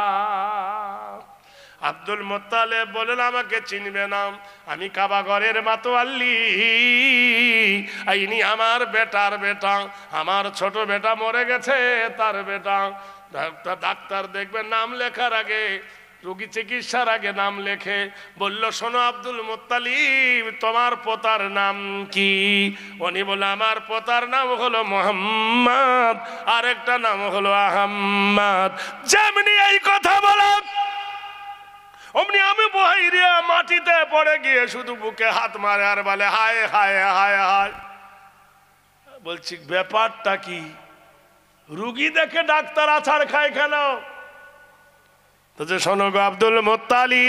আব্দুল মুত্তালিব বলেন আমাকে চিনবে না, আমি কাবা ঘরের মাতোয়াল্লি, আইনি আমার বেটার বেটা, আমার ছোট বেটা মরে গেছে, তার বেটা। ডাক্তার দেখবেন নাম লেখার আগে, রোগী চিকিৎসার আগে নাম লেখে। বলল শোনো আব্দুল মুত্তালিব, তোমার পোতার নাম কি? উনি বলে আমার পোতার নাম হলো মুহাম্মদ, আরেকটা নাম হলো আহম্মদ। যেমনি এই কথা বলা অমনি আমি বহাইরিয়া মাটিতে পড়ে গিয়ে শুধু বুকে হাত মারে আর বলে হায় হায় হায় হায়। বলছি ব্যাপারটা কি? রুগী দেখে ডাক্তার আছাড় খায় কেন? তো যে শোনো গো আব্দুল মুত্তালিব,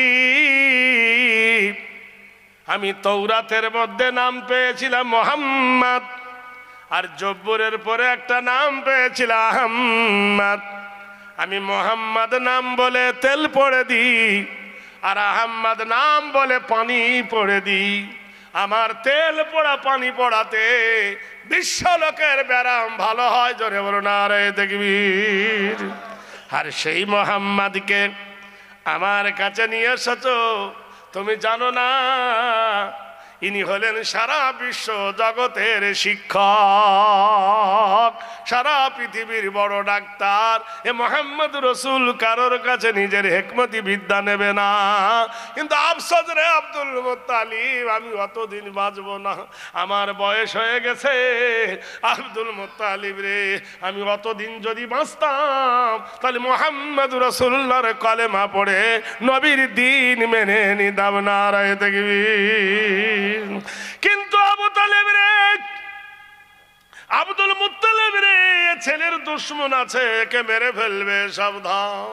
আমি তৌরাতের মধ্যে নাম পেয়েছিলাম মুহাম্মদ, আর জব্বুরের পরে একটা নাম পেয়েছিলাম আহম্মদ। আমি মুহাম্মদ নাম বলে তেল পড়ে দিই, আর আহম্মদ নাম বলে পানি পড়ে দিই। আমার তেল পড়া পানি পড়াতে বিশ্ব লোকের ব্যারাম ভালো হয়, জোরে বলো নারায়ে তাকবীর। আর সেই মুহাম্মদকে আমার কাছে নিয়ে এসেছো, তুমি জানো না ইনি হলেন সারা বিশ্ব জগতের শিক্ষক, সারা পৃথিবীর বড় ডাক্তার। এ মুহাম্মদ রসুল কারোর কাছে নিজের হিকমতি বিদ্যা নেবে না। কিন্তু আফসোস রে আব্দুল মুত্তালিব, আমি অতদিন বাঁচবো না, আমার বয়স হয়ে গেছে। আব্দুল মুত্তালিব রে, আমি অতদিন যদি বাঁচতাম তাহলে মুহাম্মদ রসুল্লাহর কলেমা পড়ে নবীর দিন মেনে নিতাম। নারায়ে তাকবীর। কিন্তু আবু তালেব রে, আব্দুল মুত্তালিব রে, ছেলের দুশমন আছে, একে মেরে ফেলবে, সাবধান।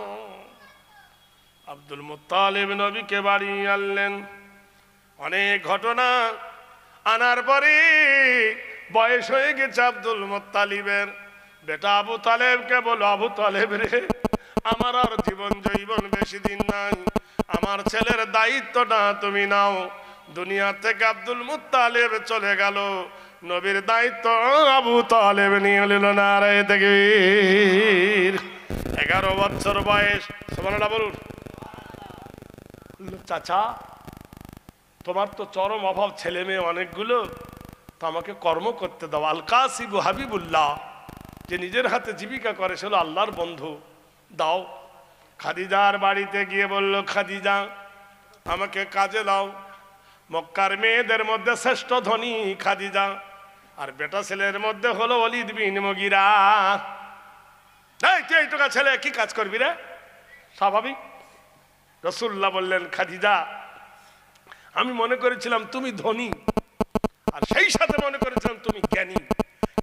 আব্দুল মুত্তালিব নবীকে বাড়ি আনলেন। অনেক ঘটনা আনার পরে বয়স হয়ে গেছে আব্দুল মুত্তালিবের। বেটা আবু তালেবকে বলো, আবু তালেব রে, আমার আর জীবন জৈবন বেশি দিন নাই, আমার ছেলের দায়িত্বটা তুমি নাও। দুনিয়া থেকে আব্দুল মুত্তালিব চলে গেল, নবীর দায়িত্ব আবু তালেব নিয়ে নিল। নারায়ে তাকবীর। 11 বছর বয়স, সুবহানাল্লাহ বলুন। চাচা, তোমার তো চরম অভাব, ছেলে মেয়ে অনেকগুলো, তো আমাকে কর্ম করতে দাও। আল কাসিবু হাবিবুল্লাহ, যে নিজের হাতে জীবিকা করে সে হলো আল্লাহর বন্ধু, দাও। খাদিজার বাড়িতে গিয়ে বলল, খাদিজা আমাকে কাজে দাও। মক্কার মেয়েদের মধ্যে শ্রেষ্ঠ ধনী খাদিজা, আর বেটা ছেলের মধ্যে হলো ওলীদ বিন মুগীরা। তুই এইটুকা ছেলে কি কাজ করবি রে? স্বাভাবিক। রাসূলুল্লাহ বললেন, খাদিজা আমি মনে করেছিলাম তুমি ধনী, আর সেই সাথে মনে করেছিলাম তুমি জ্ঞানী,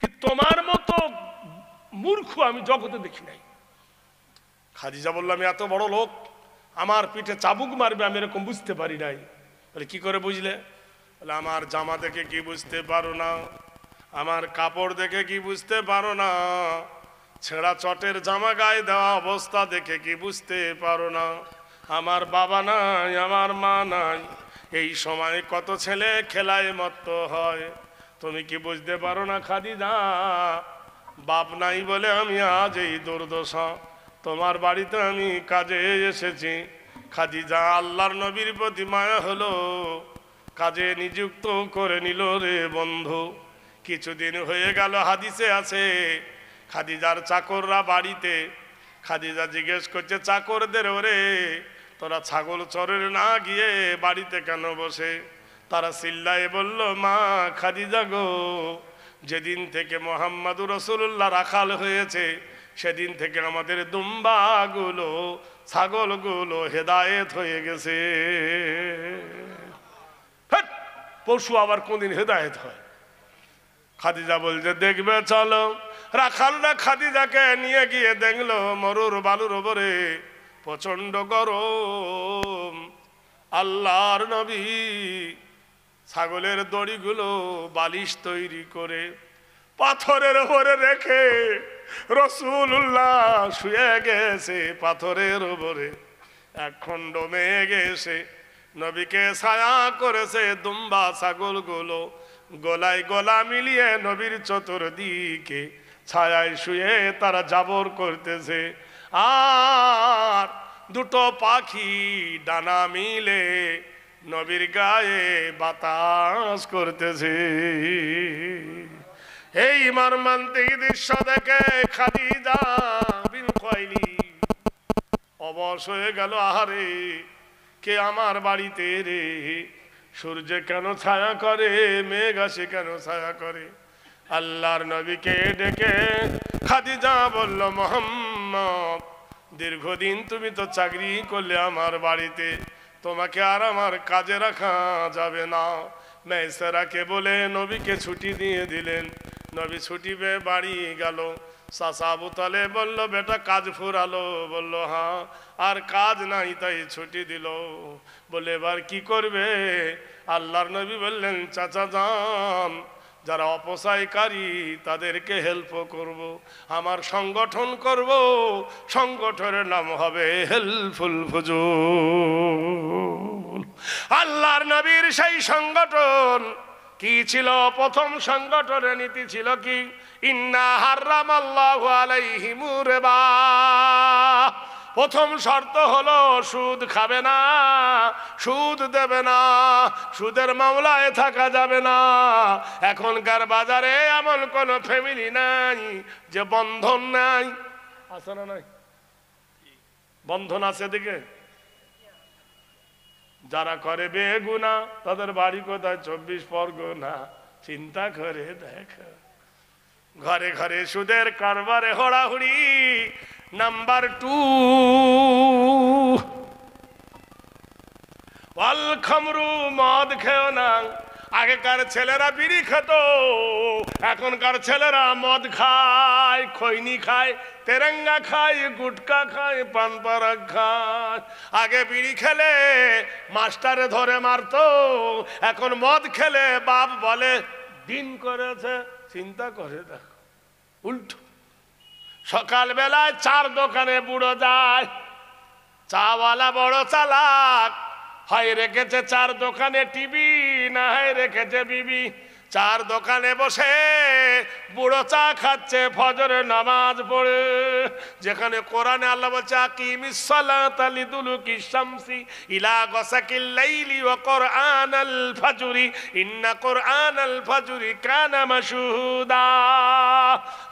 কিন্তু তোমার মতো মূর্খ আমি জগতে দেখি নাই। খাদিজা বলল, আমি এত বড় লোক, আমার পিঠে চাবুক মারবে আমি এরকম বুঝতে পারি নাই। বলে কি করে বুঝলে? বলে আমার জামা দেখে কি বুঝতে পারো না? আমার কাপড় দেখে কি বুঝতে পারো না? ছেঁড়া চটের জামা গায়ে দেওয়া অবস্থা দেখে কি বুঝতে পারো না? আমার বাবা নাই, আমার মা নাই, এই সময় কত ছেলে খেলায় মত্ত হয়, তুমি কি বুঝতে পারো না খাদিজা? বাপ নাই বলে আমি আজ এই দুর্দশা, তোমার বাড়িতে আমি কাজে এসেছি। খাদিজা আল্লাহর নবীর প্রতি মায়া হলো, কাজে নিযুক্ত করে নিল রে বন্ধু। কিছুদিন হয়ে গেল, হাদিসে আছে খাদিজার চাকররা বাড়িতে। খাদিজা জিজ্ঞেস করছে চাকরদের, ওরে তোরা ছাগল চরের না গিয়ে বাড়িতে কেন বসে? তারা চিল্লায়ে বলল, মা খাদিজা গো, যেদিন থেকে মুহাম্মদুর রাসূলুল্লাহ রাখাল হয়েছে সেদিন থেকে আমাদের দুম্বাগুলো ছাগলগুলো হেদায়েত হয়ে গেছে। পশু আবার কোনদিন হেদায়েত হয়? খাদিজা বলছে দেখবে চলো। রাখালরা খাদিজাকে নিয়ে গিয়ে দেখলো মরুর বালুর ওপরে প্রচন্ড গরম। আল্লাহর নবী ছাগলের দড়িগুলো বালিশ তৈরি করে পাথরের উপরে রেখে রাসূলুল্লাহ শুয়ে গেছে পাথরের উপরে। এক খণ্ড মেঘ এসে নবীকে ছায়া করেছে। দুম্বা ছাগলগুলো গলায় গলা মিলিয়ে নবীর চতুর্দিকে ছায়ায় শুয়ে তারা জাবর করতেছে। আর দুটো পাখি ডানা মিলে নবীর গায়ে বাতাস করতেছে। এই মর্মান্তিক দৃশ্য দেখে খাদিজা বিন খুয়াইলিদ অবশ হয়ে গেল। আহারে, কে আমার বাড়িতে রে? সূর্য কেন ছায়া করে, মেঘ আসে কেন ছায়া করে? আল্লাহর নবীকে ডেকে খাদিজা বলল, মুহাম্মদ দীর্ঘদিন তুমি তো চাকরি করলে আমার বাড়িতে, তোমাকে আর আমার কাজে রাখা যাবে না। মেসরাকে বলে নবীকে ছুটি দিয়ে দিলেন। নবী ছুটি পেয়ে বাড়ি গেল। চাচা আবু তালেব বলল, বেটা কাজ ফুরালো? বলল হ্যাঁ। আর কাজ নাই তাই ছুটি দিল। বলে এবার কি করবে? আল্লাহর নবী বললেন, চাচা যান, যারা অপচয়কারী তাদেরকে হেল্প করব, আমার সংগঠন করব, সংগঠনের নাম হবে হেল্পফুল ফুজুল। আল্লাহর নবীর সেই সংগঠন কি ছিল? প্রথম সংগঠনের নীতি ছিল কি? ইন্না হারামাল্লাহু আলাইহিমুর রিবা। প্রথম শর্ত হলো সুদ খাবে না, সুদ দেবে না, সুদের মামলায় থাকা যাবে না। এখনকার বাজারে এমন কোন ফ্যামিলি নাই যে বন্ধন নাই। আছে না? নাই বন্ধন আছে দিকে। যারা করে বেগুনা তাদের বাড়ি কোথায়? 24 পরগনা। চিন্তা করে দেখ, ঘরে ঘরে সুদের কারবারে হড়াহুড়ি। নাম্বার 2, ওয়াল খামরু, মদ খেও না। আগেকার ছেলেরা বিড়ি খেত, এখনকার ছেলেরা মদ খায়, খৈনি খায়, তেরেঙ্গা খায়, গুটকা খায়, পান পারাক খায়। আগে বিড়ি খেলে মাস্টারে ধরে মারতো, এখন মদ খেলে বাপ বলে দিন করেছে। চিন্তা করে দেখো, উল্টো। সকালবেলায় চার দোকানে বুড়ো যায়, চাওয়ালা বড় চালাক, হয় রেখেছে চার দোকানে টিভি, না হয় রেখেছে বিবি। চার দোকানে বসে বুড়ো চা খাচ্ছে, ফজরের নামাজ পড়ে। যেখানে কোরআনে আল্লাহ বলছে আকিমিস সালাতা লিদুলুকিশ শামসি ইলা গাসাকিল লাইলি ওয়া কুরআনাল ফাজরি ইন্না কুরআনাল ফাজরি কানা মাশহুদা।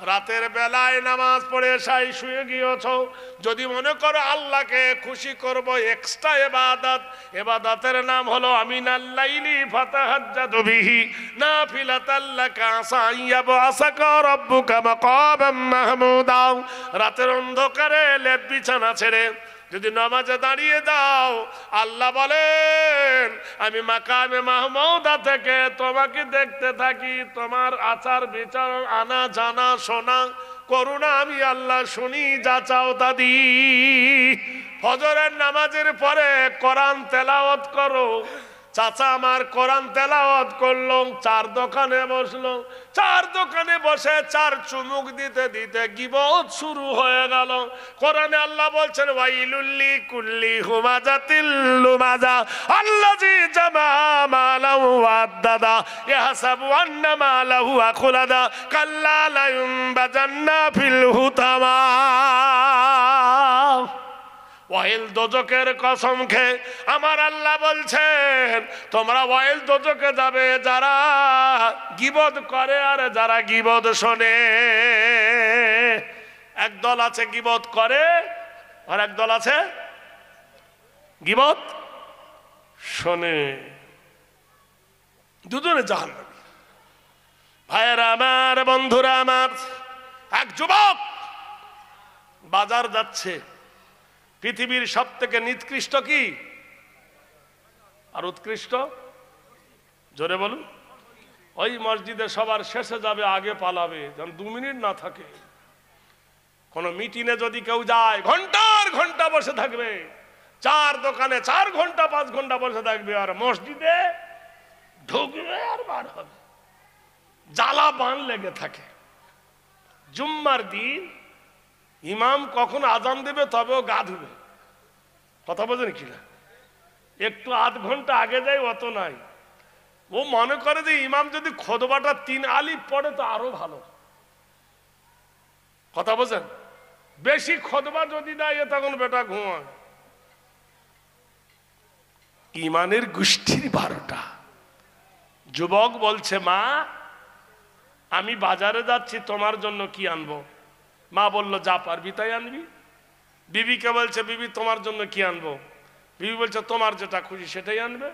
রাতের বেলায় নামাজ পড়ে সাই শুয়ে গিয়েছো, যদি মনে করো আল্লাহকে খুশি করব, এক্সট্রা ইবাদত, ইবাদতের নাম হলো আমিনাল লাইলি ফাতাহাজ্জাদু বিহি নাফিলাতাল লাকা আসা ইয়াবআসাকা রাব্বুকা মাকামান মাহমুদা। রাতের অন্ধকারে লেপ বিছানা ছেড়ে যদি নামাজে দাঁড়িয়ে দাও, আল্লাহ বলেন আমি মাকামে মাহমুদা থেকে তোমাকে দেখতে থাকি, তোমার আচার বিচার, আনা জানা শোনা করুণা আমি আল্লাহ শুনি, যা চাও তা দি। ফজরের নামাজের পরে কোরআন তেলাওয়াত করো। চাচা আমার কোরআন তেলাওয়াত করলো, চার দোকানে বসলো, চার দোকানে বসে চার চুমুক দিতে দিতে গীবত শুরু হয়ে গেল। কোরআনে আল্লাহ বলছেন ওয়াইলুল্লি কুল্লি হুমাজাতিল লুমাজা আল্লাযী জামা মালাহু ওয়াদ্দাদা ইয়াহসাবু আন্না মালাহু আখলাদা কাল্লা লা ইউনবাযান্না ফিল হুতামা। ওয়াইল দোজকের কসম খেয়ে আমার আল্লাহ বলছেন তোমরা ওয়াইল দোজকে যাবে যারা গীবত করে আর যারা গীবত শোনে। একদল আছে গীবত করে আর একদল আছে গীবত শোনে, দুজনে জাহান্নামী। ভাইয়েরা আমার, বন্ধুরা আমার, এক যুবক বাজার যাচ্ছে। পৃথিবীর সব থেকে নিকৃষ্ট কি আর উৎকৃষ্ট? জোরে বলুন। ওই মসজিদে সবার শেষে যাবে, আগে পালাবে, যেন 2 মিনিট না থাকে। কোন মিটিংয়ে যদি কেউ যায় ঘন্টার ঘন্টা বসে থাকবে, চার দোকানে 4 ঘন্টা 5 ঘন্টা বসে থাকবে, আর মসজিদে ঢুকবে আর বার হবে, জ্বালা বান লেগে থাকে। জুম্মার দিন ইমাম কখন আজান দেবে তবেও গা ধুবে। কথা বোঝেন কিনা? একটু আধ ঘন্টা আগে যায়, অত নাই। ও মনে করে যে ইমাম যদি খুতবাটা 3 আলিফ পড়ে তো আরো ভালো। কথা বোঝেন? বেশি খুতবা যদি দেয় তখন বেটা ঘুমায়। ইমানের গোষ্ঠীর 12টা। যুবক বলছে মা আমি বাজারে যাচ্ছি, তোমার জন্য কি আনবো? মা বলল যা পারবি তাই আনবি। বিবিকে বলছে বিবি তোমার জন্য কি আনবো? বিবি বলছে তোমার যেটা খুশি সেটাই আনবে।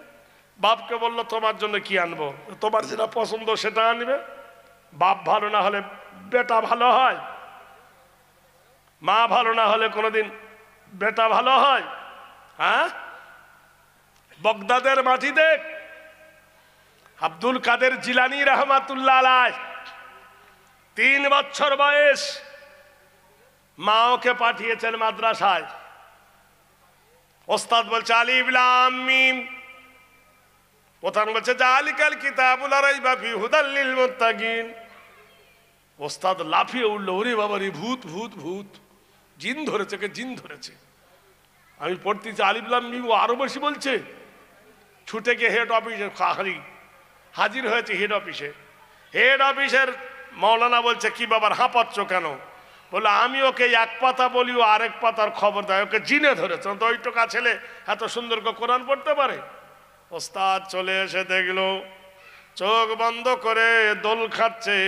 বাপকে বলল তোমার জন্য কি আনবো? তোমার যেটা পছন্দ সেটা আনবে। বাপ ভালো না হলে বেটা ভালো হয়? মা ভালো না হলে কোনোদিন বেটা ভালো হয়? হ্যাঁ? বগদাদের মাটি দেখ, আব্দুল কাদের জিলানী রহমাতুল্লাহ আলাইহ 3 বছর বয়স মা ওকে পাঠিয়েছেন মাদ্রাসায়। ওস্তাদ বলছে আলিফ লাম মিম, প্রধান বলছে যালিকাল কিতাবুল লা রাইবা ফিহি হুদাল লিল মুত্তাকিন। ওস্তাদ লাফিয়ে উঠল, ওরে বাবা রে, ভূত ভূত ভূত, জিন ধরেছে, কে জিন ধরেছে। আমি পড়তেছি আলিফ লাম মিম, ও আরো বেশি বলছে। ছুটে গিয়ে হেড অফিসে হাজির হয়েছে। হেড অফিসের মৌলানা বলছে কি বাবার হাঁপাচ্ছ কেন? বলে আমি ওকে এক পাতা বলি, ও আরেক পাতার খবর দেয়, ওকে জিনে ধরেছে। তো ওই টোকা ছেলে এত সুন্দর করে কোরআন পড়তে পারে? ওস্তাদ চলে এসে দেখলো চোখ বন্ধ করে দোল খাচ্ছে,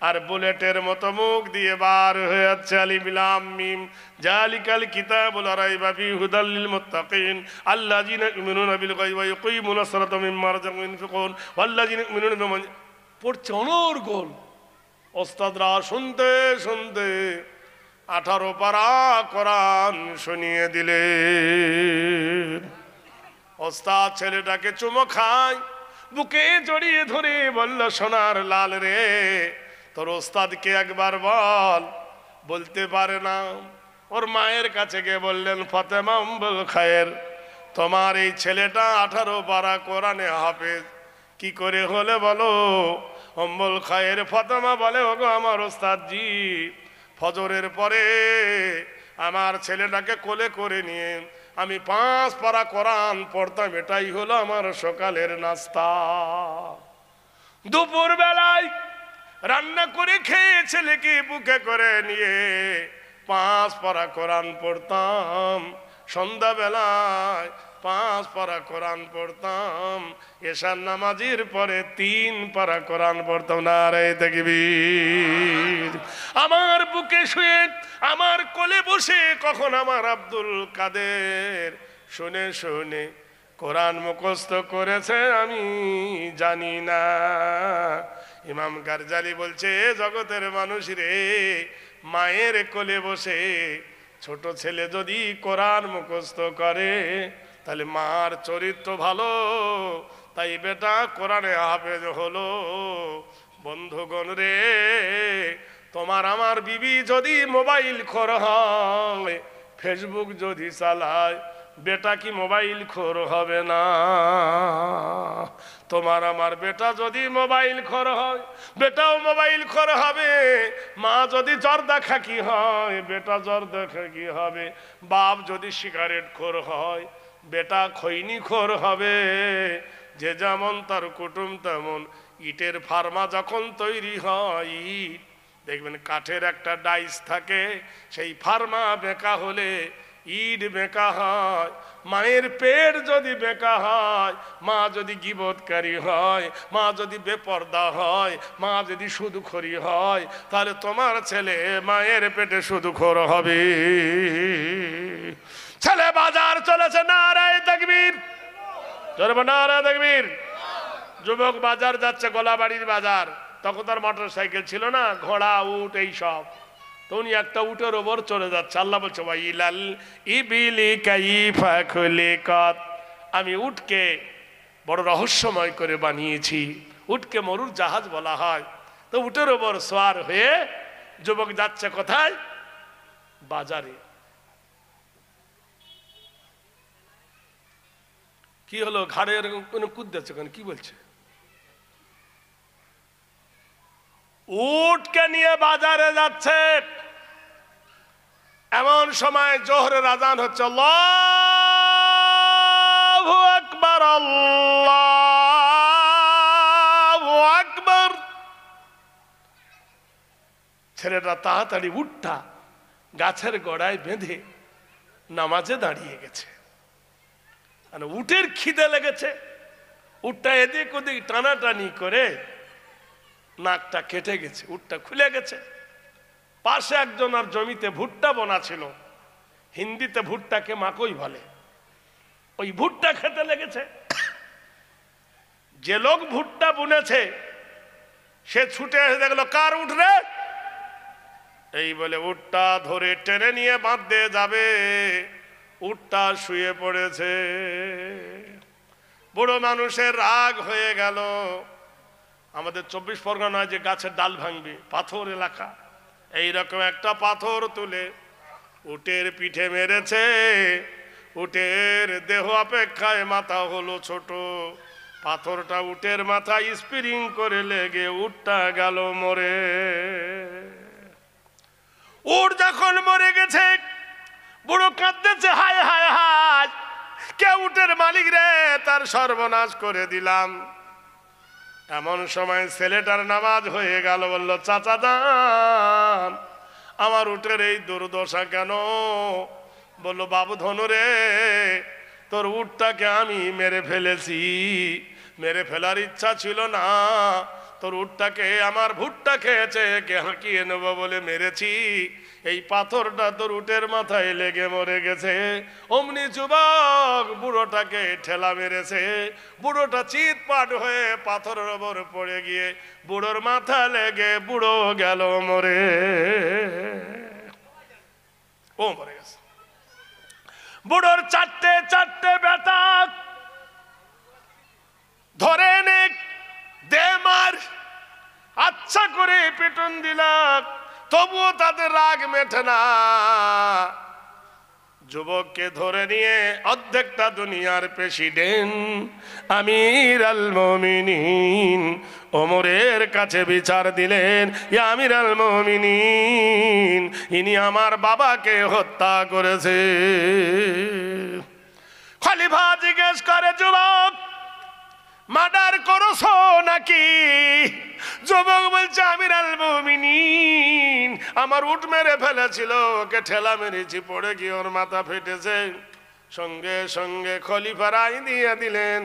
আর বুলেটের মতো মুখ দিয়ে বার হয়ে যাচ্ছে আলিফ লাম মিম যালিকাল কিতাবুল লা রাইবা ফিহি হুদাল লিল মুত্তাকিন আল্লাযিনা ইউমিনুনা বিল গায়বি ওয়া ইউকিমুনাস সালাতা ওয়া মিম্মা রাযাকনাহুম ইউনফিকুন ওয়াল্লাযিনা ইউমিনুনা বিমা। পড়ছে অনর্গল। ওস্তাদরা শুনতে শুনতে 18 পারা কোরআন শুনিয়ে দিলেন। ওস্তাদ ছেলেটাকে চুমো খায়, বুকে জড়িয়ে ধরে বলল সোনার লাল রে, তোর ওস্তাদকে একবার বল। বলতে পারে না। ওর মায়ের কাছে গিয়ে বললেন ফাতেমা উম্মুল খায়ের, তোমার এই ছেলেটা 18 পারা কোরআনে হাফেজ কি করে হলে বলো? উম্মুল খায়ের ফাতেমা বলে, ওগো আমার ওস্তাদ জি, ফজরের পরে আমার ছেলেটাকে কোলে করে নিয়ে আমি 5 পারা কোরআন পড়তাম, এটাই হলো আমার সকালের নাস্তা। দুপুর বেলায় রান্না করে খেয়ে ছেলেকে বুকে করে নিয়ে 5 পারা কোরআন পড়তাম। সন্ধ্যাবেলায় 5 পারা কোরআন পড়তাম। এশার নামাজের পরে 3 পারা কোরআন পড়তাম। নারে তাকবীর। আমার বুকে শুয়ে আমার কোলে বসে কখন আমার আব্দুল কাদের শুনে শুনে কোরআন মুখস্থ করেছে আমি জানি না। ইমাম গারজালি বলছে জগতের মানুষ রে, মায়ের কোলে বসে ছোট ছেলে যদি কোরআন মুখস্থ করে তাহলে মার চরিত্র ভালো, তাই বেটা কোরআনে হাফেজ হলো। বন্ধুগণ রে, তোমার আমার বিবি যদি মোবাইল খোর হয়, ফেসবুক যদি চালায়, বেটা কি মোবাইল খোর হবে না? তোমার আমার বেটা যদি মোবাইল খোর হয়, বেটাও মোবাইল খোর হবে। মা যদি জর্দা খাকি হয়, বেটা জর্দা খাকি হবে। বাপ যদি সিগারেট খোর হয়, বেটা খৈনি খোর হবে। যে যেমন তার কুটুম তেমন। ইটের ফার্মা যখন তৈরি হয়, ইট দেখবেন কাঠের একটা ডাইস থাকে, সেই ফার্মা বেঁকা হলে ইট বেঁকা হয়। মায়ের পেট যদি বেঁকা হয়, মা যদি গীবতকারী হয়, মা যদি বেপর্দা হয়, মা যদি সুদখোরি হয়, তাহলে তোমার ছেলে মায়ের পেটে সুদখোর হবে। ছেলে বাজার চলেছে, নারে তাকবীর, জোরে নারে তাকবীর। যুবক বাজার যাচ্ছে, গোলাবাড়ির বাজার। তখন তার মোটর সাইকেল ছিল না, ঘোড়া উট এই সব। তো উনি একটা উটের ওপর চলে যাচ্ছে। আল্লাহ বলছে ওয়াইলাল ইবিলি কাইফা খুলিকাত, আমি উটকে বড় রহস্যময় করে বানিয়েছি। উটকে মরুর জাহাজ বলা হয়। তো উটের ওপর সওয়ার হয়ে যুবক যাচ্ছে কোথায়? বাজারে। কি হলো? ঘাড়ে কোনো কুদ্দাচ্ছে কেন? কি বলছে? উটকে নিয়ে বাজারে যাচ্ছে। এমন সময় জোহরের আজান হচ্ছে। আল্লাহু আকবার, আল্লাহু আকবার। ছেলেটা তাড়াতাড়ি উটটা গাছের গোড়ায় বেঁধে নামাজে দাঁড়িয়ে গেছে। উটের খিদে লেগেছে। উটটা এদিক ওদিক টানাটানি করে নাকটা কেটে গেছে, উটটা খুলে গেছে। পাশে একজন আর জমিতে ভুট্টা বোনা ছিল, হিন্দিতে ভুট্টাকে মাকই বলে। ওই ভুট্টা খেতে লেগেছে। যে লোক ভুট্টা বুনেছে সে ছুটে এসে দেখলো কার উট রে, এই বলে উটটা ধরে টেনে নিয়ে বাঁধতে যাবে। উটটা শুয়ে পড়েছে। বুড়ো মানুষের রাগ হয়ে গেল। আমাদের 24 পরগনায় যে গাছের ডাল ভাঙবে, পাথর এলাকা, এইরকম একটা পাথর তুলে উটের পিঠে মেরেছে। উটের দেহ অপেক্ষায় মাথা হলো ছোট, পাথরটা উটের মাথায় স্প্রিং করে লেগে উটটা গেল মরে। উট যখন মরে গেছে বুড়ো কাঁদতেছে, হায় হায় হায়, কে উটের মালিক রে, তার সর্বনাশ করে দিলাম। এমন সময় ছেলেটার নামাজ হয়ে গেল, বলল চাচা যান আমার উটের এই দুর্দশা কেন? বলল বাবু ধনু রে, তোর উটটাকে আমি মেরে ফেলেছি, মেরে ফেলার ইচ্ছা ছিল না, তোর উটটাকে আমার ভুট্টা খেয়েছে, কে হাঁকিয়ে নেব বলে মেরেছি, এই পাথরটা তোর উটের মাথায় লেগে মরে গেছে। অমনি যুবক বুড়োটাকে ঠেলা মেরেছে, বুড়োটা চিৎপাট হয়ে পাথরের ওপর পড়ে গিয়ে বুড়োর মাথা লেগে বুড়ো গেল মরে। ও মরে গেছে। বুড়োর চারটে চারটে বেটা ধরে এনে দে মার, আচ্ছা করে পেটন দিলাম, তবুও তাদের রাগ মেটে না। যুবককে ধরে নিয়ে অর্ধেকটা দুনিয়ার প্রেসিডেন্ট আমির আল মুমিনিন ওমরের কাছে বিচার দিলেন, ইয়া আমির আল মুমিনিন, ইনি আমার বাবাকে হত্যা করেছে। খলিফা জিজ্ঞেস করে, যুবক মার্ডার করছো নাকি? যুবক বলছে, আমির আল মুমিনিন, আমার উট মেরে ফেলেছিল, ওকে ঠেলা মেরেছি, পড়ে গিয়ে ওর মাথা ফেটেছে। সঙ্গে সঙ্গে খলিফা রায় দিয়ে দিলেন,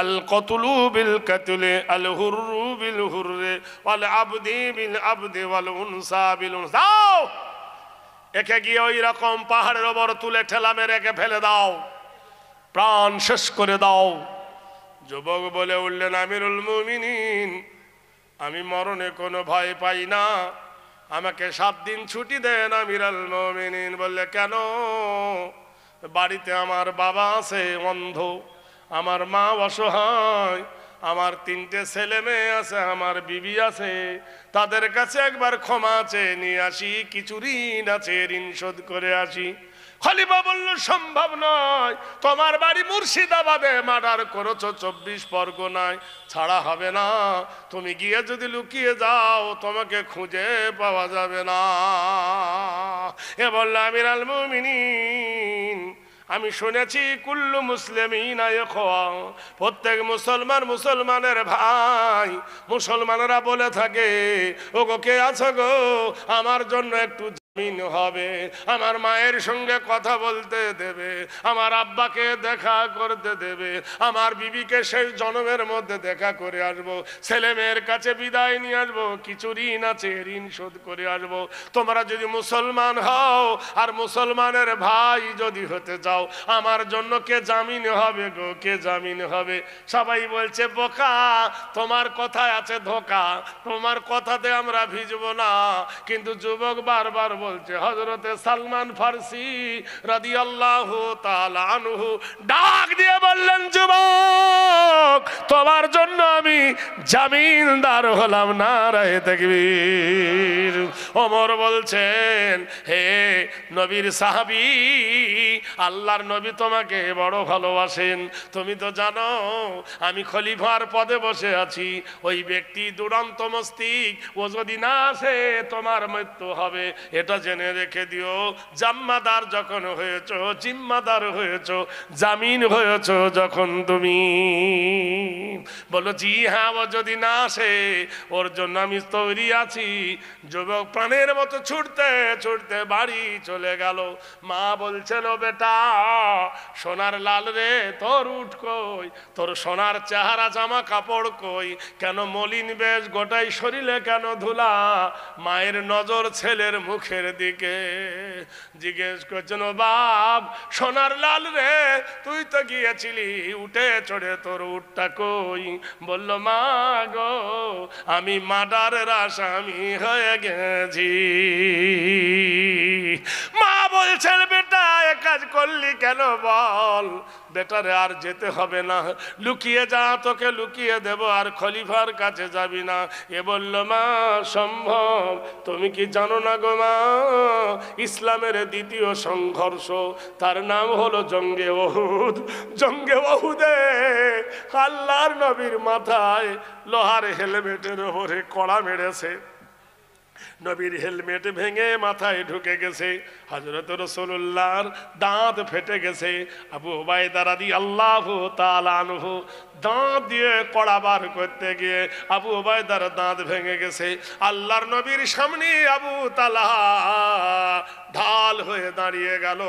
আল কতলু বিল কাতলে, আল হুররু বিল হুররে, ওয়াল আবদি বিল আবদি, ওয়াল উনসা বিল উনসা। দাও একে গিয়ে ওই রকম পাহাড়ের ওপর তুলে ঠেলা মেরে একে ফেলে দাও, প্রাণ শেষ করে দাও। যুবক বলে উঠলেন, আমিরুল মুমিনিন, আমি মরণে কোনো ভয় পাই না, আমাকে 7 দিন ছুটি দেন। আমির আল মুমিনিন বললে, কেন? বাড়িতে আমার বাবা আছে অন্ধ, আমার মা অসহায়, আমার 3টে ছেলে মেয়ে আছে, আমার বিবি আছে, তাদের কাছে একবার ক্ষমা চেয়ে নিয়ে আসি, কিছু ঋণ আছে, ঋণ শোধ করে আসি। খলিফা বলল, সম্ভব নয়, তোমার বাড়ি মুর্শিদাবাদে, মার্ডার করেছো 24 পরগনায়, ছাড়া হবে না, তুমি গিয়ে যদি লুকিয়ে যাও তোমাকে খুঁজে পাওয়া যাবে না। এ বলল, আমির আল মুমিনিন, আমি শুনেছি কুল্লু মুসলিমিন ইখওয়া, প্রত্যেক মুসলমান মুসলমানের ভাই। মুসলমানেরা বলে থাকে, ওগো কে আছো গো, আমার জন্য একটু জামিন হবে, আমার মায়ের সঙ্গে কথা বলতে দেবে, আমার আব্বাকে দেখা করতে দেবে, আমার বিবিকে সেই জন্মের মধ্যে দেখা করে আসবো, ছেলে মেয়ের কাছে বিদায় নিয়ে আসবো, কিছু ঋণ আছে, ঋণ শোধ করে আসবো। তোমরা যদি মুসলমান হও আর মুসলমানের ভাই যদি হতে চাও, আমার জন্য কে জামিন হবে গো, কে জামিন হবে? সবাই বলছে, বোকা, তোমার কথায় আছে ধোকা, তোমার কথাতে আমরা ভিজবো না। কিন্তু যুবক বারবার বলছে, হযরতে সালমান ফারসি রাদিয়াল্লাহু তাআলা আনহু ডাক দিয়ে বললেন, যুবক তোমার জন্য আমি জামিনদার হলাম। নারায়ে তাকবীর। ওমর বলছেন, হে নবীর সাহাবী, আল্লাহর নবী তোমাকে বড় ভালোবাসেন, তুমি তো জানো আমি খলিফার পদে বসে আছি, ওই ব্যক্তি দুরন্ত মস্তিক, ও যদি না আসে তোমার মৃত্যু হবে, এটা জেনে রেখে দিও। জাম্মাদার যখন হয়েছো, জিম্মাদার হয়েছো, জামিন হয়েছো যখন তুমি। বলো, জি হ্যাঁ, ও যদি না আসে ওর জন্য আমি তৈরি আছি। যুবক প্রাণের মতো ছুটতে ছুটতে বাড়ি চলে গেল। মা বলছেন, ও বেটা সোনার লাল রে, তোর উঠ কই, তোর সোনার চেহারা জামা কাপড় কই, কেন মলিন বেশ, গোটাই শরীরে কেন ধুলা? মায়ের নজর ছেলের মুখের দিকে। জিজ্ঞেস করছেন, ও বাপ সোনার লাল রে, তুই তো গিয়েছিলি উঠে চড়ে, তোর উঠটা কই? বলল, মা গো, আমি মার্ডারের আসামি হয়ে গেছি। মা বলছেন, বেটা এক কাজ করলি কেন বল? বেটারে আর যেতে হবে না, লুকিয়ে যা, তোকে লুকিয়ে দেব, আর খলিফার কাছে যাবি না। এ বলল, মা সম্ভব? তুমি কি জানো না গো মা, ইসলামের দ্বিতীয় সংঘর্ষ তার নাম হলো জঙ্গে ওহুদ। জঙ্গে ওহুদে আল্লাহর নবীর মাথায় লোহার হেলমেটের ওপরে কড়া মেরেছে, নবীর হেলমেট ভেঙে মাথায় ঢুকে গেছে, হযরত রাসূলুল্লাহর দাঁত ফেটে গেছে। আবু উবাইদা রাদিয়াল্লাহু তাআলা আনহু দাঁত দিয়ে কড়া বার করতে গিয়ে আবু উবাইদার দাঁত ভেঙে গেছে। আল্লাহর নবীর সামনে আবু তালহা ঢাল হয়ে দাঁড়িয়ে গেল,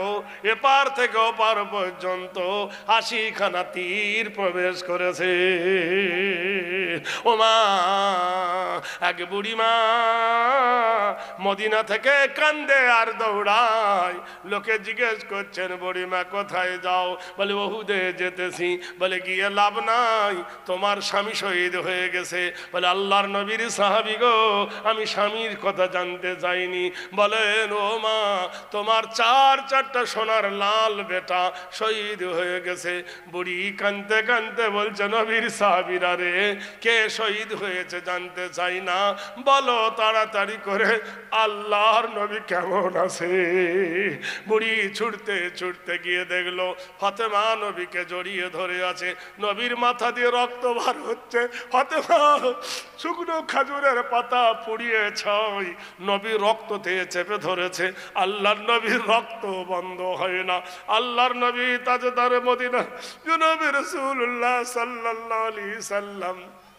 এপার থেকে ওপার পর্যন্ত ৮০খানা তীর প্রবেশ করেছে। ও মা, এক বুড়ি মা মদিনা থেকে কান্দে আর দৌড়ায়। লোকে জিজ্ঞেস করছেন, বুড়িমা কোথায় যাও? বলে ওহুদে যেতেছি। বলে গিয়ে লাভ নাই, তোমার স্বামী শহীদ হয়ে গেছে। বলে আল্লাহর নবীর সাহাবী গো, আমি স্বামীর কথা জানতে চাইনি। বলেন, ও মা, তোমার চারটা সোনার লাল বেটা শহীদ হয়ে গেছে। বুড়ি কানতে কানতে বলছে, নবীর সাহাবীরা রে, কে শহীদ হয়েছে জানতে চাই না, বলো তাড়াতাড়ি করে আল্লাহর নবী কেমন আছে? বুড়ি ছুটতে ছুটতে গিয়ে দেখলো ফাতেমা নবীকে জড়িয়ে ধরে আছে, নবীর মাথা দিয়ে রক্ত বার হচ্ছে। ফাতেমা শুকনো খাজুরের পাতা পুড়িয়ে ছয়, নবীর রক্ত দিয়ে চেপে ধরেছে। আল্লাহর নবীর রক্ত বন্ধ হয় না। আল্লাহর নবী তাজদার মদিনা জনাবে রাসূলুল্লাহ সাল্লাল্লাহু আলাইহি সাল্লাম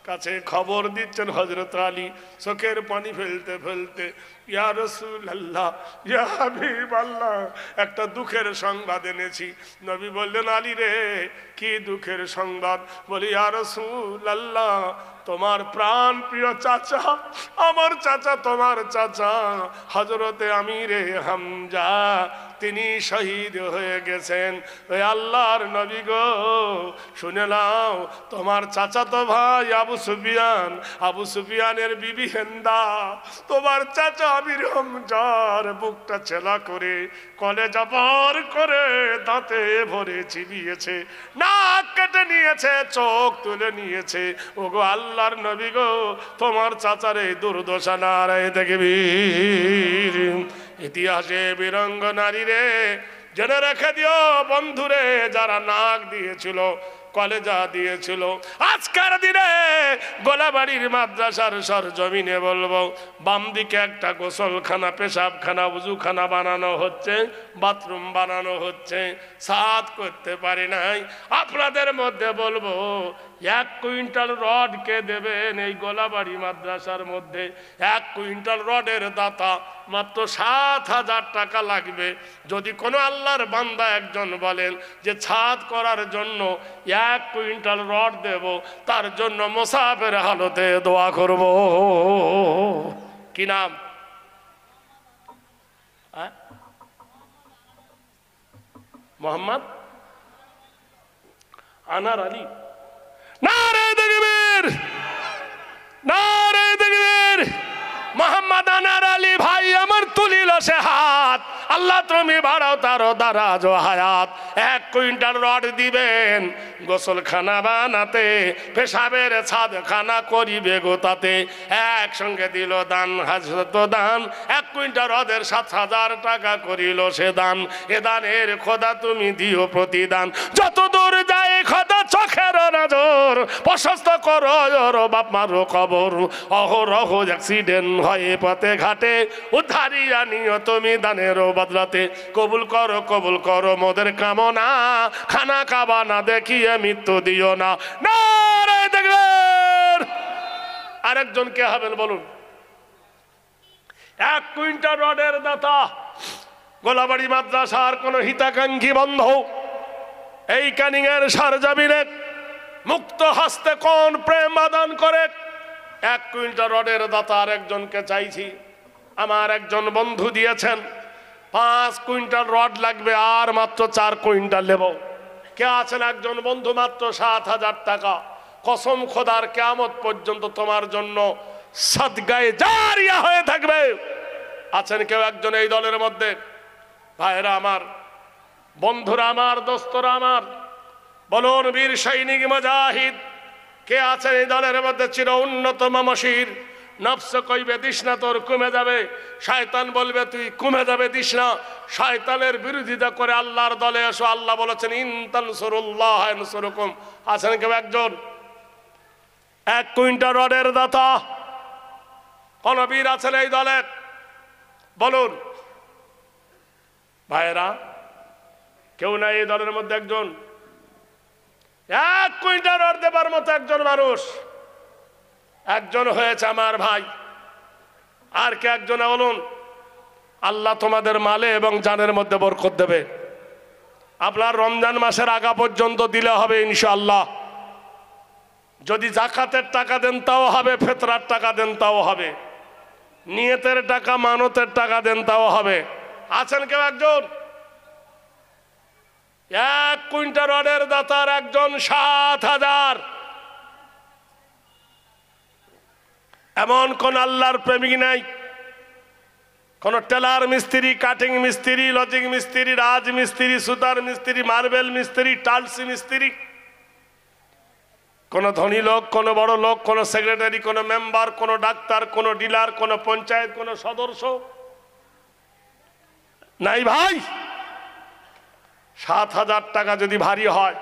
কাছে খবর দিচ্ছেন হযরত আলী, চোখের পানি ফেলতে ফেলতে, ইয়া রাসূলুল্লাহ, ইয়া হাবিবাল্লাহ, একটা দুঃখের সংবাদ এনেছি। নবী বললেন, আলী রে, কি দুঃখের সংবাদ? বলি, ইয়া রাসূলুল্লাহ, তোমার প্রাণ প্রিয় চাচা, আমার চাচা, তোমার চাচা হযরতে আমিরে হামজা, তিনি শহীদ হয়ে গেছেন। ওই আল্লাহর নবী গো, শুনে নাও, তোমার চাচাতো ভাই আবু সুফিয়ান, আবু সুফিয়ানের বিবি হিন্দা, তোমার চাচা আমির হামজার বুকটা ছেলা করে, কলেজা বার করে, দাঁতে ভরে চিবিয়েছে, নাক কেটে নিয়েছে, চোখ তুলে নিয়েছে। ওগো আল্লাহর নবী গো, তোমার চাচার এই দুর্দশা নারায় দেখবি। ইতিহাসে বীরাঙ্গ নারী রে, জেনে রেখে দিও বন্ধুরে, যারা নাক দিয়েছিল, কলেজা দিয়েছিল, আজকের দিনে গোলাবাড়ির মাদ্রাসার সরজমিনে বলবো, বাম দিকে একটা গোসলখানা, পেশাবখানা, উজুখানা বানানো হচ্ছে, বাথরুম বানানো হচ্ছে, সাদ করতে পারি নাই। আপনাদের মধ্যে বলবো, 1 কুইন্টাল রড কে দেবেন? এই গোলাবাড়ি মাদ্রাসার মধ্যে 1 কুইন্টাল রডের দাতা মাত্র 7,000 টাকা লাগবে। যদি কোনো আল্লাহর বান্দা একজন বলেন যে ছাদ করার জন্য 1 কুইন্টাল রড দেব, তার জন্য মুসাফির হালতে দোয়া করব। কি নাম? মোহাম্মদ আনার আলী। নারে তাকবীর, নারে তাকবীর। মোহাম্মদ আনার আলী ভাই আমার তুলিল সে হাত, আল্লাহ তুমি বাড়াও তার দারাজ ও হায়াত। 1 কুইন্টাল রড দিবেন গোসলখানা বানাতে, পেশাবের ছাদখানা করিবে গোতাতে। একসঙ্গে দিল দান, হাজরত দান, 1 কুইন্টাল রডের 7,000 টাকা করিল সে দান। এ দানের খোদা তুমি দিও প্রতিদান, যত দূর যায় খোদা চোখের নজর, প্রশস্ত করো বাপ মারো কবর। অহরহ অ্যাক্সিডেন্ট হয় পথে ঘাটে, উদ্ধারিয়া নিও তুমি দানের বদলাতে। কবুল করো মোদের কামনা, খানা খাবা না দেখিয়ে মৃত্যু দিও না। নারে তাকবীর। আরেকজন কে হবেন বলুন? 1 কুইন্টাল রডের দাতা, গোলাবাড়ি মাদ্রাসার কোন হিতাকাঙ্ক্ষী বন্ধু এই ক্যানিং এর সরজমিনে মুক্ত হস্তে কোন প্রেম আদান করে? 1 কুইন্টাল রডের দাতা আরেকজনকে চাইছি। আমার একজন বন্ধু দিয়েছেন 5 কুইন্টাল রড লাগবে, আর মাত্র 4 কুইন্টাল নেব। কে আছেন একজন বন্ধু? মাত্র 7,000 টাকা। কসম খোদার, কিয়ামত পর্যন্ত তোমার জন্য সাদগায়ে জারিয়া হয়ে থাকবে। আছেন কেউ একজন এই দলের মধ্যে? ভাইরা আমার, বন্ধুরা আমার, দোস্তরা আমার, বলুন বীর সৈনিক মুজাহিদ কে আছেন এই দলের মধ্যে? চির উন্নত মামশির নফস কইবে দিস না, তোর কমে যাবে। শয়তান বলবে তুই কমে যাবে, দিস না। শয়তানের বিরোধিতা করে আল্লাহর দলে এসো। আল্লাহ বলেছেন ইন তানসুরুল্লাহ ইয়ানসুরকুম। আছেন কেউ একজন 1 কুইন্টাল রডের দাতা? কোন বীর আছেন এই দলে? বলুন ভাইরা, কেউ নাই এই দলের মধ্যে একজন 1 কুইন্টাল রড দেবার মতো একজন মানুষ? একজন হয়েছে আমার ভাই। আর কে একজন? বলুন। আল্লাহ তোমাদের মালে এবং জানের মধ্যে বরকত দেবে। আপনার রমজান মাসের আগা পর্যন্ত দিলে হবে ইনশাআল্লাহ। যদি যাকাতের টাকা দেন তাও হবে, ফিতরার টাকা দেন তাও হবে, নিয়তের টাকা মানতের টাকা দেন তাও হবে। আছেন কেউ একজন? 1 কুইন্টাল রডের দাতার একজন 7,000। এমন কোন আল্লাহর প্রেমিক নাই? কোন টেলার মিস্ত্রি, কাটিং মিস্ত্রি, লজিং মিস্ত্রি, রাজ মিস্ত্রি, সুতার মিস্ত্রি, মার্বেল মিস্ত্রি, টাইলস মিস্ত্রি, কোন ধনী লোক, কোন বড় লোক, কোন সেক্রেটারি, কোন মেম্বার, কোন ডাক্তার, কোন ডিলার, কোন পঞ্চায়েত, কোন সদস্য নাই ভাই? 7,000 টাকা যদি ভারী হয়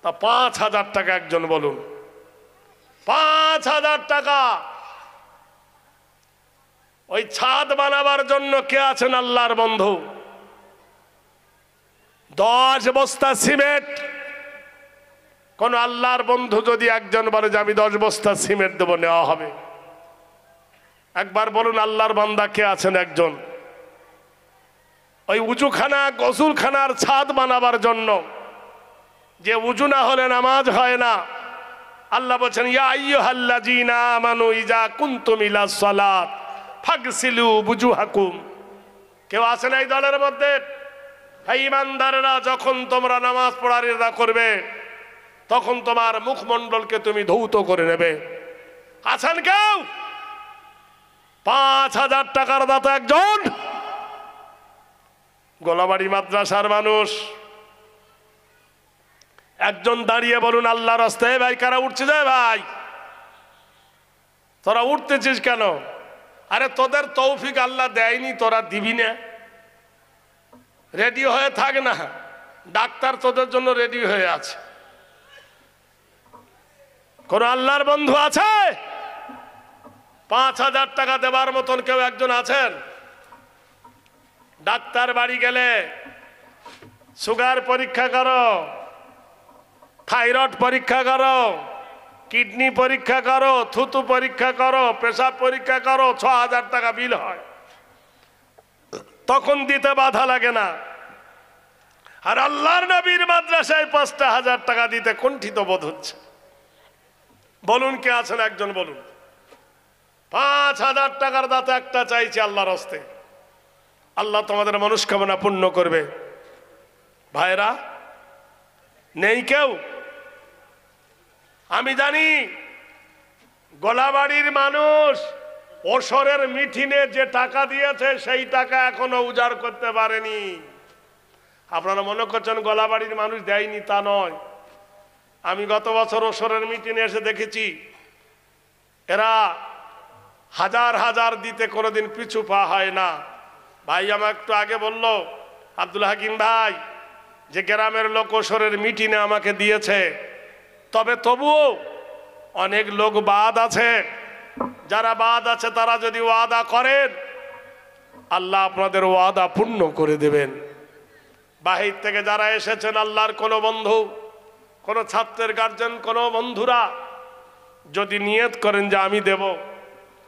তা 5,000 টাকা একজন বলুন। 5,000 টাকা ওই ছাদ বানাবার জন্য কে আছেন আল্লাহর বন্ধু? 10 বস্তা সিমেন্ট। কোন আল্লাহর বন্ধু যদি একজন বলে যে আমি 10 বস্তা সিমেন্ট দেবো, নেওয়া হবে? একবার বলুন আল্লাহর বান্দা কে আছেন একজন? ওই উজুখানা, গোসলখানার ছাদ বানাবার জন্য, যে উজু না হলে নামাজ হয় না। আল্লাহ বলছেন ইয়া আইয়ুহাল্লাযীনা আমানু ইযা কুনতুম ইলাস সালাত ফাগসিলু বুজুহাকুম। কেউ আছেন এই দলের মধ্যে? হে ঈমানদাররা, যখন তোমরা নামাজ পড়ার ইরাদা করবে তখন তোমার মুখমণ্ডলকে তুমি ধৌত করে নেবে। আছেন কেউ? 5,000 টাকার দাতা একজন গোলাবাড়ি মাদ্রাসার মানুষ। একজন দাঁড়িয়ে বলুন আল্লাহর রাস্তায়, ভাই কারা উঠছে যায়? ভাই তোরা উঠতেছিস কেন? আরে তোদের তৌফিক আল্লাহ দেয়নি, তোরা দিবি না? রেডি হয়ে থাক না, ডাক্তার তোদের জন্য রেডি হয়ে আছে। কোন আল্লাহর বন্ধু আছে? 5,000 টাকা দেবার মতন কেউ একজন আছেন? ডাক্তার বাড়ি গেলে সুগার পরীক্ষা করো, থাইরয়েড পরীক্ষা করো, কিডনি পরীক্ষা করো, থুতু পরীক্ষা করো, পেশাব পরীক্ষা করো, 6,000 টাকা বিল হয়। তখন দিতে বাধা লাগে না। আর আল্লাহর নবীর মাদ্রাসায় 5,000 টাকা দিতে কুণ্ঠিত বোধ হচ্ছে। বলুন কে আছেন একজন? বলুন। 5,000 টাকার দাতা একটা চাইছে আল্লাহর হস্তে। আল্লাহ তোমাদের মনস্কামনা পূর্ণ করবে। ভাইরা, নেই কেউ? আমি জানি গোলাবাড়ির মানুষ ওসরের মিটিনে যে টাকা দিয়েছে সেই টাকা এখনো উজাড় করতে পারেনি। আপনারা মনে করছেন গোলাবাড়ির মানুষ দেয়নি, তা নয়। আমি গত বছর ওসরের মিটিনে এসে দেখেছি এরা হাজার হাজার দিতে কোনোদিন পিছু পা হয় না। ভাই আমার একটু আগে বলল আব্দুল হাকিম ভাই যে গ্রামের লোক ওসরের মিটিনে আমাকে দিয়েছে, তবে তবুও অনেক লোক বাদ আছে। যারা বাদ আছে তারা যদি ওয়াদা করেন আল্লাহ আপনাদের ওয়াদা পূর্ণ করে দেবেন। বাহির থেকে যারা এসেছেন আল্লাহর কোনো বন্ধু, কোনো ছাত্রের গার্জেন, কোনো বন্ধুরা যদি নিয়ত করেন যে আমি দেব,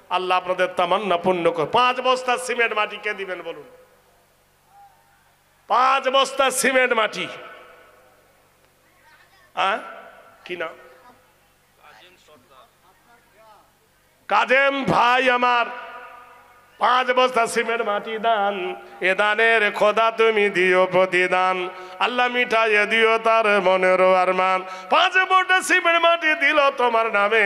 আল্লাহ আপনাদের তামান্না পূর্ণ করে। 5 বস্তা সিমেন্ট মাটি কে দিবেন বলুন? 5 বস্তা সিমেন্ট মাটি। কি না? কাজেম ভাই আমার 5 বস্তা সিমেন্ট মাটি দান, এ দানের খোদা তুমি দিও প্রতিদান, আল্লাহ মিঠাইয়ে দিও তার মনের আরমান। 5 বস্তা সিমেন্ট মাটি দিল তোমার নামে,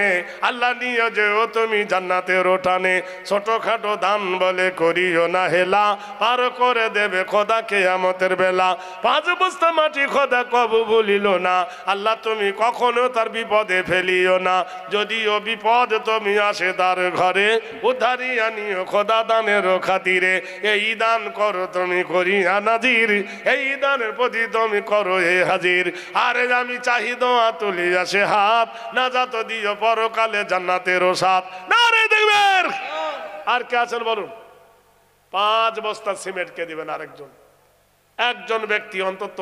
আল্লাহ নিয়ে যেও তুমি জান্নাতের ওঠানে। ছোটখাটো দান বলে করিও না হেলা, পার করে দেবে খোদা কিয়ামতের বেলা। 5 বস্তা মাটি খোদা কবু বলিল না, আল্লাহ তুমি কখনো তার বিপদে ফেলিও না। যদিও বিপদ তুমি আসে তার ঘরে, উদ্ধারিয়া নিও খোদা দানের খাতিরে। এই দান করো তুমি করিয়া নাজির, এই দানের প্রতি তুমি করো এ হাজির। আরে আমি চাহি দোয়া তুলি আসে হাত, না যাত দিও পরকালে জান্নাতের সাথ। না রে দেখবেন আর কে আছেন বলুন? 5 বস্তা সিমেন্ট কে দিবেন? আরেকজন, একজন ব্যক্তি অন্তত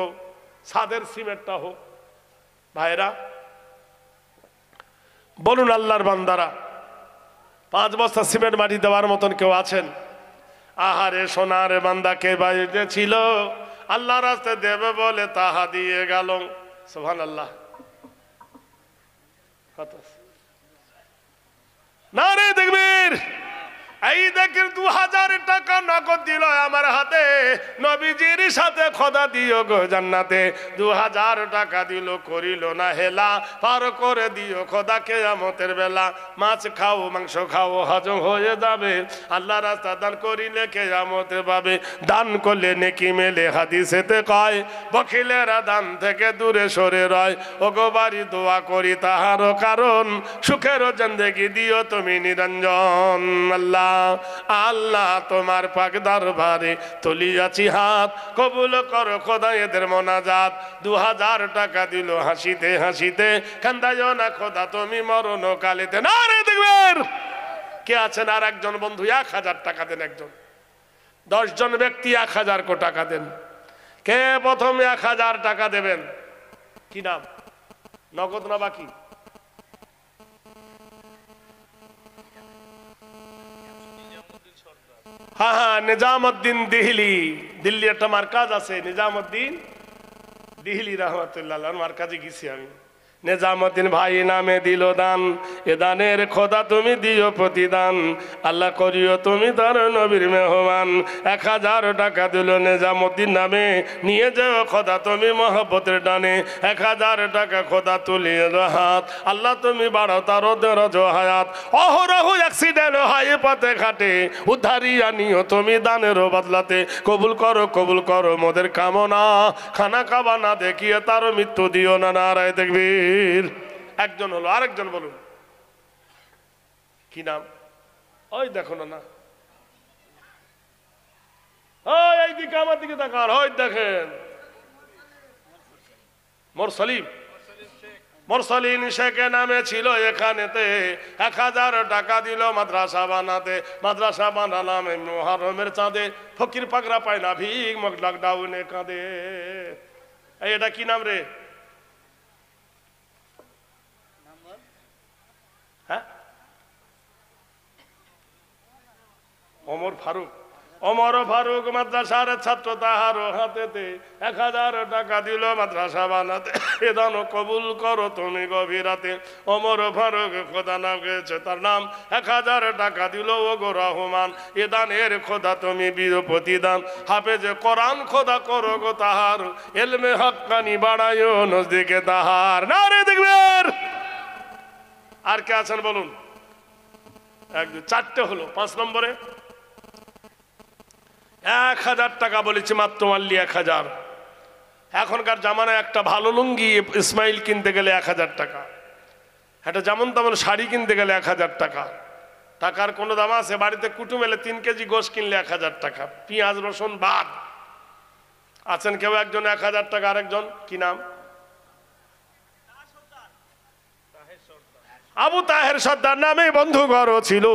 ছাদের সিমেন্টটা হোক। ভাইরা বলুন, আল্লাহর বান্দারা 5 বস্তা সিমেন্ট মাটি দেওয়ার মতন কেউ আছেন? আহারে সোনার বান্দাকে বাড়িতে ছিল, আল্লাহ রাস্তায় দেবে বলে তাহা দিয়ে গেল। সুবহানাল্লাহ। না রে দেখবেন, এই দেখেন 2000 টাকা নগদ দিল আমার হাতে, নবীজির সাথে খোদা দিও গো জান্নাতে। 2000 টাকা দিল, করিল না হেলা, পার করে দিও খোদা কিয়ামতের বেলা। মাছ খাও মাংস খাও হজম হয়ে যাবে, আল্লাহ রাস্তা দান করিলে কিয়ামতে পাবে। দান করলে নেকি মেলে হাদিসেতে কয়, বখিলেরা দান থেকে দূরে সরে রয়। ওগো বাড়ি দোয়া করি তাহার কারণ, সুখের জিন্দেগি দিও তুমি নিরঞ্জন। আল্লাহ আল্লাহ তোমার পাক দরবারে তুলিয়াছি হাত, কবুল করো খোদা এদের মোনাজাত। 2000 টাকা দিল হাসিতে হাসিতে, কান্দাইও না খোদা তুমি মরণ কালিতে। না রে দেখবেন কে আছেন? আর একজন বন্ধু 1000 টাকা দেন। একজন, 10 জন ব্যক্তি 1000 টাকা দেন। কে প্রথম 1000 টাকা দেবেন? কি নাম? নগদ না বাকি? হ্যাঁ হ্যাঁ, নিজামুদ্দিন দিহলি। দিল্লি একটা মার্কাজ আছে, নিজামুদ্দিন দিহলি রহমতুল্লাহ মার্কাজে গেছি আমি। নিজামুদ্দিন ভাই নামে দিল দান, এ দানের খোদা তুমি দিও প্রতিদান, আল্লাহ করিও তুমি তার নবীর মেহমান। 1000 টাকা দিল নিজামুদ্দিন নামে, নিয়ে যাও খোদা তুমি মহব্বতের ডানে। 1000 টাকা খোদা তুলিয়ে হাত, আল্লাহ তুমি বাড়াও তার দরজ হায়াত। অহরহ অ্যাক্সিডেন্ট হয় পথে ঘাটে, উদ্ধারিয়া নিও তুমি দানের বদলাতে। কবুল করো মোদের কামনা, খানা খাবা না দেখিয়ে তার মৃত্যু দিও না। নারায় দেখবি একজন হলো। আরেকজন বলুন কি নাম? ওই দেখো না, ওই এইদিকে আমার দিকে তাকান, ওই দেখেন মোরসালিন শেখ নামে ছিল এখানেতে। 1000 টাকা দিল মাদ্রাসা বানাতে, মাদ্রাসা বানালাম মুহররমের চাঁদে। ফকির পাকরা পায় না ভিক, মগ লকডাউনে কাঁদে। এটা কি নাম রে? হ্যাঁ, ওমর ফারুক মাদ্রাসার ছাত্র, তাহারও হাতেতে 1000 টাকা দিল মাদ্রাসা বানাতে। এ দান কবুল করো তুমি গভীরাতে। ওমর ফারুক খোদা নাম গেছে তার নাম, 1000 টাকা দিল ও গো রহমান। এ দানের খোদা তুমি বীর প্রতিদান, হাফেজে কোরআন খোদা করো গো তাহার, এলমে হক্কানি বাড়ায়ও নজদিকে তাহার। না রে দেখবেন আর কে আছেন বলুন? 4টে হলো। 5 নম্বরে 1000 টাকা বলেছি মাত্র, মাল্লি 1000। এখনকার জামানায় একটা ভালো লুঙ্গি ইসমাইল কিনতে গেলে 1000 টাকা, একটা যেমন তেমন শাড়ি কিনতে গেলে 1000 টাকা। টাকার কোনো দাম আছে? বাড়িতে কুটুম এলে 3 কেজি গোশ কিনলে 1000 টাকা, পেঁয়াজ রসুন বাদ। আছেন কেউ একজন 1000 টাকা? আরেকজন কি নাম? আবু তাহের সর্দার নামে বন্ধু ঘর ছিল,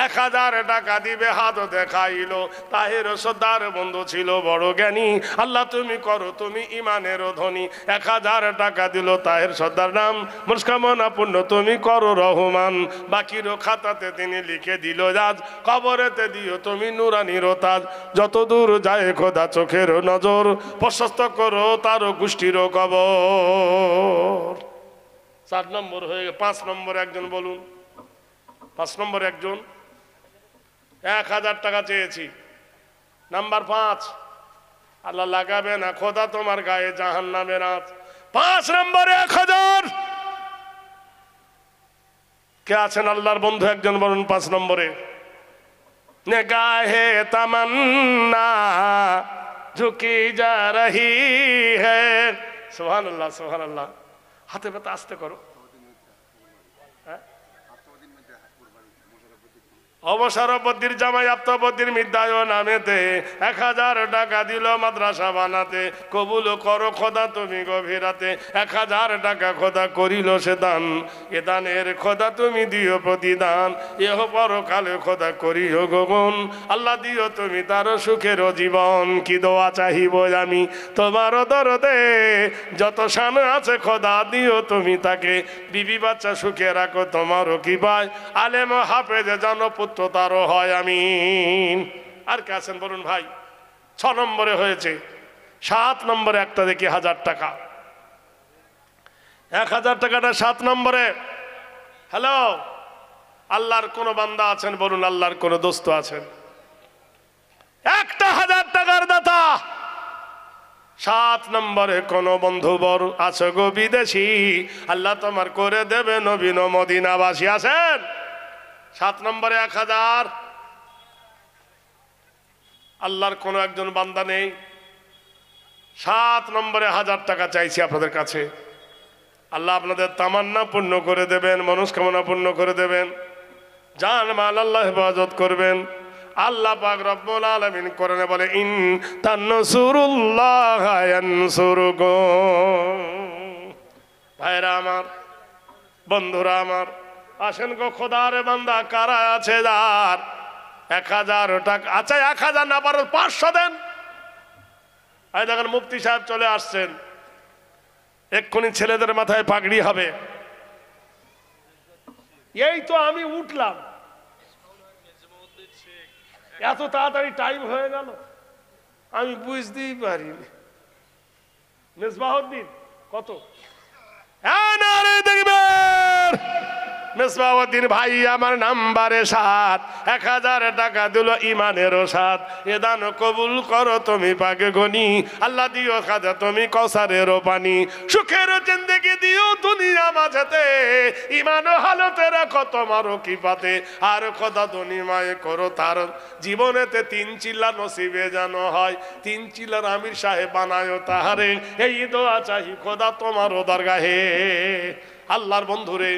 1000 টাকা দিবে হাত দেখাইল। তাহের সর্দার বন্ধু ছিল বড় জ্ঞানী, আল্লাহ তুমি করো তুমি ইমানের ধনী। 1000 টাকা দিল তাহের সর্দার নাম, মুস্কামনা পূর্ণ তুমি করো রহমান। বাকির খাতাতে তিনি লিখে দিল আজ, কবরেতে দিও তুমি নুরানির তাজ। যত দূর যায় খোদা চোখের নজর, প্রশস্ত করো তার গোষ্ঠীর কবর। 4 নম্বর হয়ে গেল। 5 নম্বর একজন বলুন। 5 নম্বর একজন 1000 টাকা চেয়েছি। নাম্বার 5, আল্লাহ লাগাবে না খোদা তোমার গায়ে জাহান্নামের আঁচ। 5 নম্বরে 1000। কে আছেন আল্লাহর বন্ধু একজন বলুন 5 নম্বরে? निगाहे तमन्ना झुकी जा रही है। सुभान अल्लाह, सुभान अल्लाह। हाथे पे आस्ते करो। অবসরবদ্দির জামাই আফতাবদ্দির মিদ্দায় নামেতে 1000 টাকা দিল মাদ্রাসা বানাতে। কবুল করো খোদা তুমি গভীরাতে। 1000 টাকা খোদা করিল সে দান। এ দানের খোদা তুমি দিও প্রতিদান। এহ পরকালে খোদা করিও গগন। আল্লাহ দিও তুমি তার সুখের জীবন। কি দোয়া চাহিব আমি তোমার দরদে। যত শান আছে খোদা দিও তুমি তাকে। বিবি বাচ্চা সুখে রাখো তোমারও কি পায়। আলেম হাফেজ জানো পুত্র তারও হয় আমিন। আর কে আছেন বলুন ভাই? 6 নম্বরে হয়েছে। 7 নম্বরে একটা দেখি 1000 টাকা। 1000 টাকাটা 7 নম্বরে। হ্যালো, আল্লাহর কোন বান্দা আছেন বলুন? আল্লাহর কোন দোস্ত আছেন? একটা 1000 টাকার দাতা। 7 নম্বরে কোন বন্ধু বর আছে গো বিদেশি। আল্লাহ তোমার করে দেবে নবীন মদিনাবাসী আছেন? 7 নম্বরে 1000। আল্লাহর কোন একজন বান্দা নেই? 7 নম্বরে 1000 টাকা চাইছি আপনাদের কাছে। আল্লাহ আপনাদের তামান্না পূর্ণ করে দেবেন, মনস্কামনা পূর্ণ করে দেবেন, জান মাল আল্লাহ হেফাজত করবেন। আল্লাহ পাক রব্বুল আলামিন কোরআনে বলে ইন তানসুরুল্লাহ ইয়ানসুরকুম। ভাইরা আমার, বন্ধুরা আমার, আসেন গো খোদার বান্দা কারা আছে যার 1000 টাকা। আচ্ছা 1000 না পারো 500 দেন। এই দেখেন মুফতি সাহেব চলে আসছেন, এক্ষুনি ছেলেদের মাথায় পাগড়ি হবে। এই তো আমি উঠলাম, এত তাড়াতাড়ি টাইম হয়ে গেল আমি বুঝতেই পারিনি। মেজবাহুদ্দিন কত? দেখবেন মেজবাহুদ্দিন ভাই আমার নাম্বারে 7। 1000 টাকা দিল ইমানেরও 7। এ দান কবুল করো তুমি পাকে গনি। আল্লাহ দিও খাজা তুমি কৌসারেরও পানি। সুখের জিন্দেগি দিও দুনিয়া মাঝেতে। ইমান হালতে রাখো তোমারও কি পাতে। আর খোদা দুনিয়ায় করো তার জীবনেতে 3 চিল্লা নসিবে জানো হয়। 3 চিল্লার আমির সাহেব বানায়ও তাহারে। এই দোয়া চাহি খোদা তোমারও দরগাহে। আল্লাহর বন্ধুরে,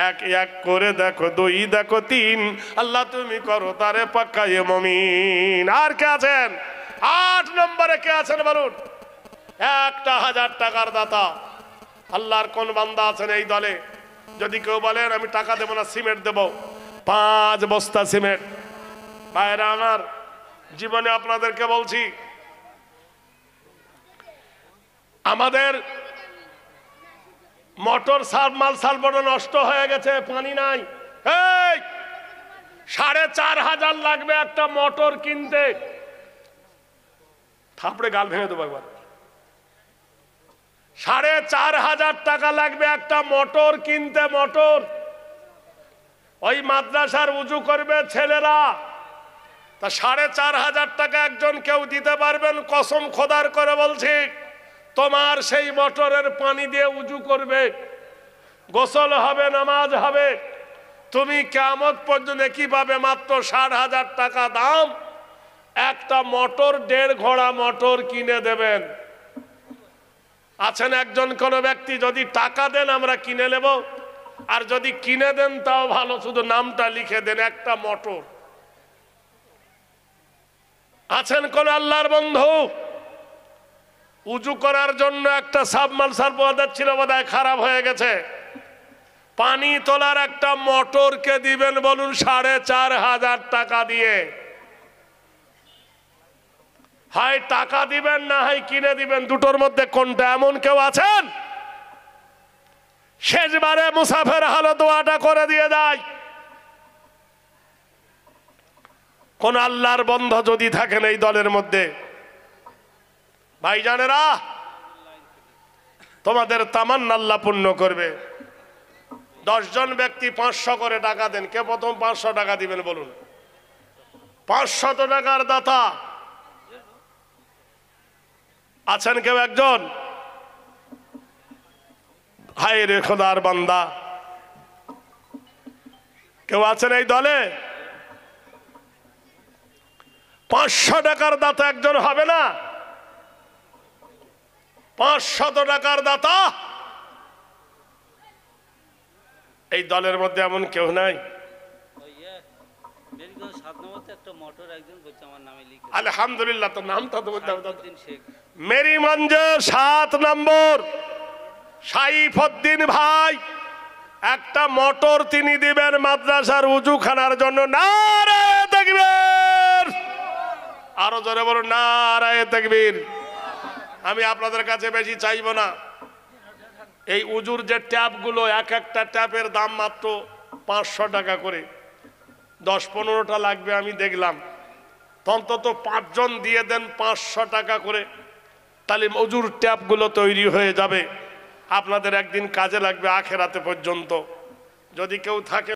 1 1 করে দেখো, 2 দেখো, 3 আল্লাহ তুমি করো তারে পাক্কায়ে মুমিন। আর কে আছেন? 8 নম্বরে কে আছেন বলুন? একটা 1000 টাকার দাতা। আল্লাহর কোন বান্দা আছেন এই দলে? যদি কেউ বলেন আমি টাকা দেব না, সিমেন্ট দেব, 5 বস্তা সিমেন্ট। ভাইরা আমার, জীবনে আপনাদেরকে বলছি, আমাদের মোটর সাবমার্সাল নষ্ট হয়ে গেছে, পানি নাই। এই 4500 লাগবে একটা মোটর কিনতে। থাপড়ে গাল ভেঙে দেবো একবার। 4500 টাকা লাগবে একটা মোটর কিনতে। মোটর ওই মাদ্রাসার উজু করবে ছেলেরা, তা 4500 টাকা একজন কেউ দিতে পারবেন? কসম খোদার করে বলছি, তোমার সেই মোটরের পানি দিয়ে উজু করবে, গোসল হবে, নামাজ হবে। তুমি কিয়ামত পর্যন্ত কিভাবে মাত্র 60,000 টাকা দাম একটা মোটর, 1.5 ঘোড়া মোটর কিনে দেবেন? আছেন একজন কোন ব্যক্তি? যদি টাকা দেন আমরা কিনে নেব, আর যদি কিনে দেন তাও ভালো, শুধু নামটা লিখে দেন একটা মোটর। আছেন কোন আল্লাহর বন্ধু? উজু করার জন্য একটা সাবমার্সাল ছিল, বোধহয় খারাপ হয়ে গেছে। পানি তোলার একটা মোটরকে দিবেন বলুন 4500 টাকা দিয়ে? হয় টাকা দিবেন না হয় কিনে দিবেন, দুটোর মধ্যে কোনটা? এমন কেউ আছেন? শেষবারে মুসাফের হলো দোয়াটা করে দিয়ে যায়। কোন আল্লাহর বন্ধু যদি থাকেন এই দলের মধ্যে, ভাইজানেরা, তোমাদের তামান্না আল্লাহ পূর্ণ করবে। 10 জন ব্যক্তি 500 করে টাকা দেন। কে প্রথম 500 টাকা দিবেন বলুন? 500 টাকার দাতা আছেন কেউ একজন? হায় রে খোদার বান্দা, কেউ আছেন এই দলে? 500 টাকার দাতা একজন হবে না? 500 টাকার দাতা এই দলের মধ্যে এমন কেউ নাই? আলহামদুলিল্লাহ, তো নামটা তো বলতে হবে। মেরিগঞ্জে 7 নম্বর সাইফুদ্দিন ভাই একটা মোটর তিনি দিবেন মাদ্রাসার উজুখানার জন্য। নারায়ে তাকবীর! আরো জোরে বলুন নারায়ে তাকবীর। আমি আপনাদের কাছে বেশি চাইবো না। এই উজুর যে ট্যাপগুলো, এক একটা ট্যাপের দাম মাত্র 500 টাকা করে, 10-15টা লাগবে আমি দেখলাম। অন্তত 5 জন দিয়ে দেন 500 টাকা করে, তাহলে উজুর ট্যাপগুলো তৈরি হয়ে যাবে। আপনাদের একদিন কাজে লাগবে আখেরাতে পর্যন্ত। যদি কেউ থাকে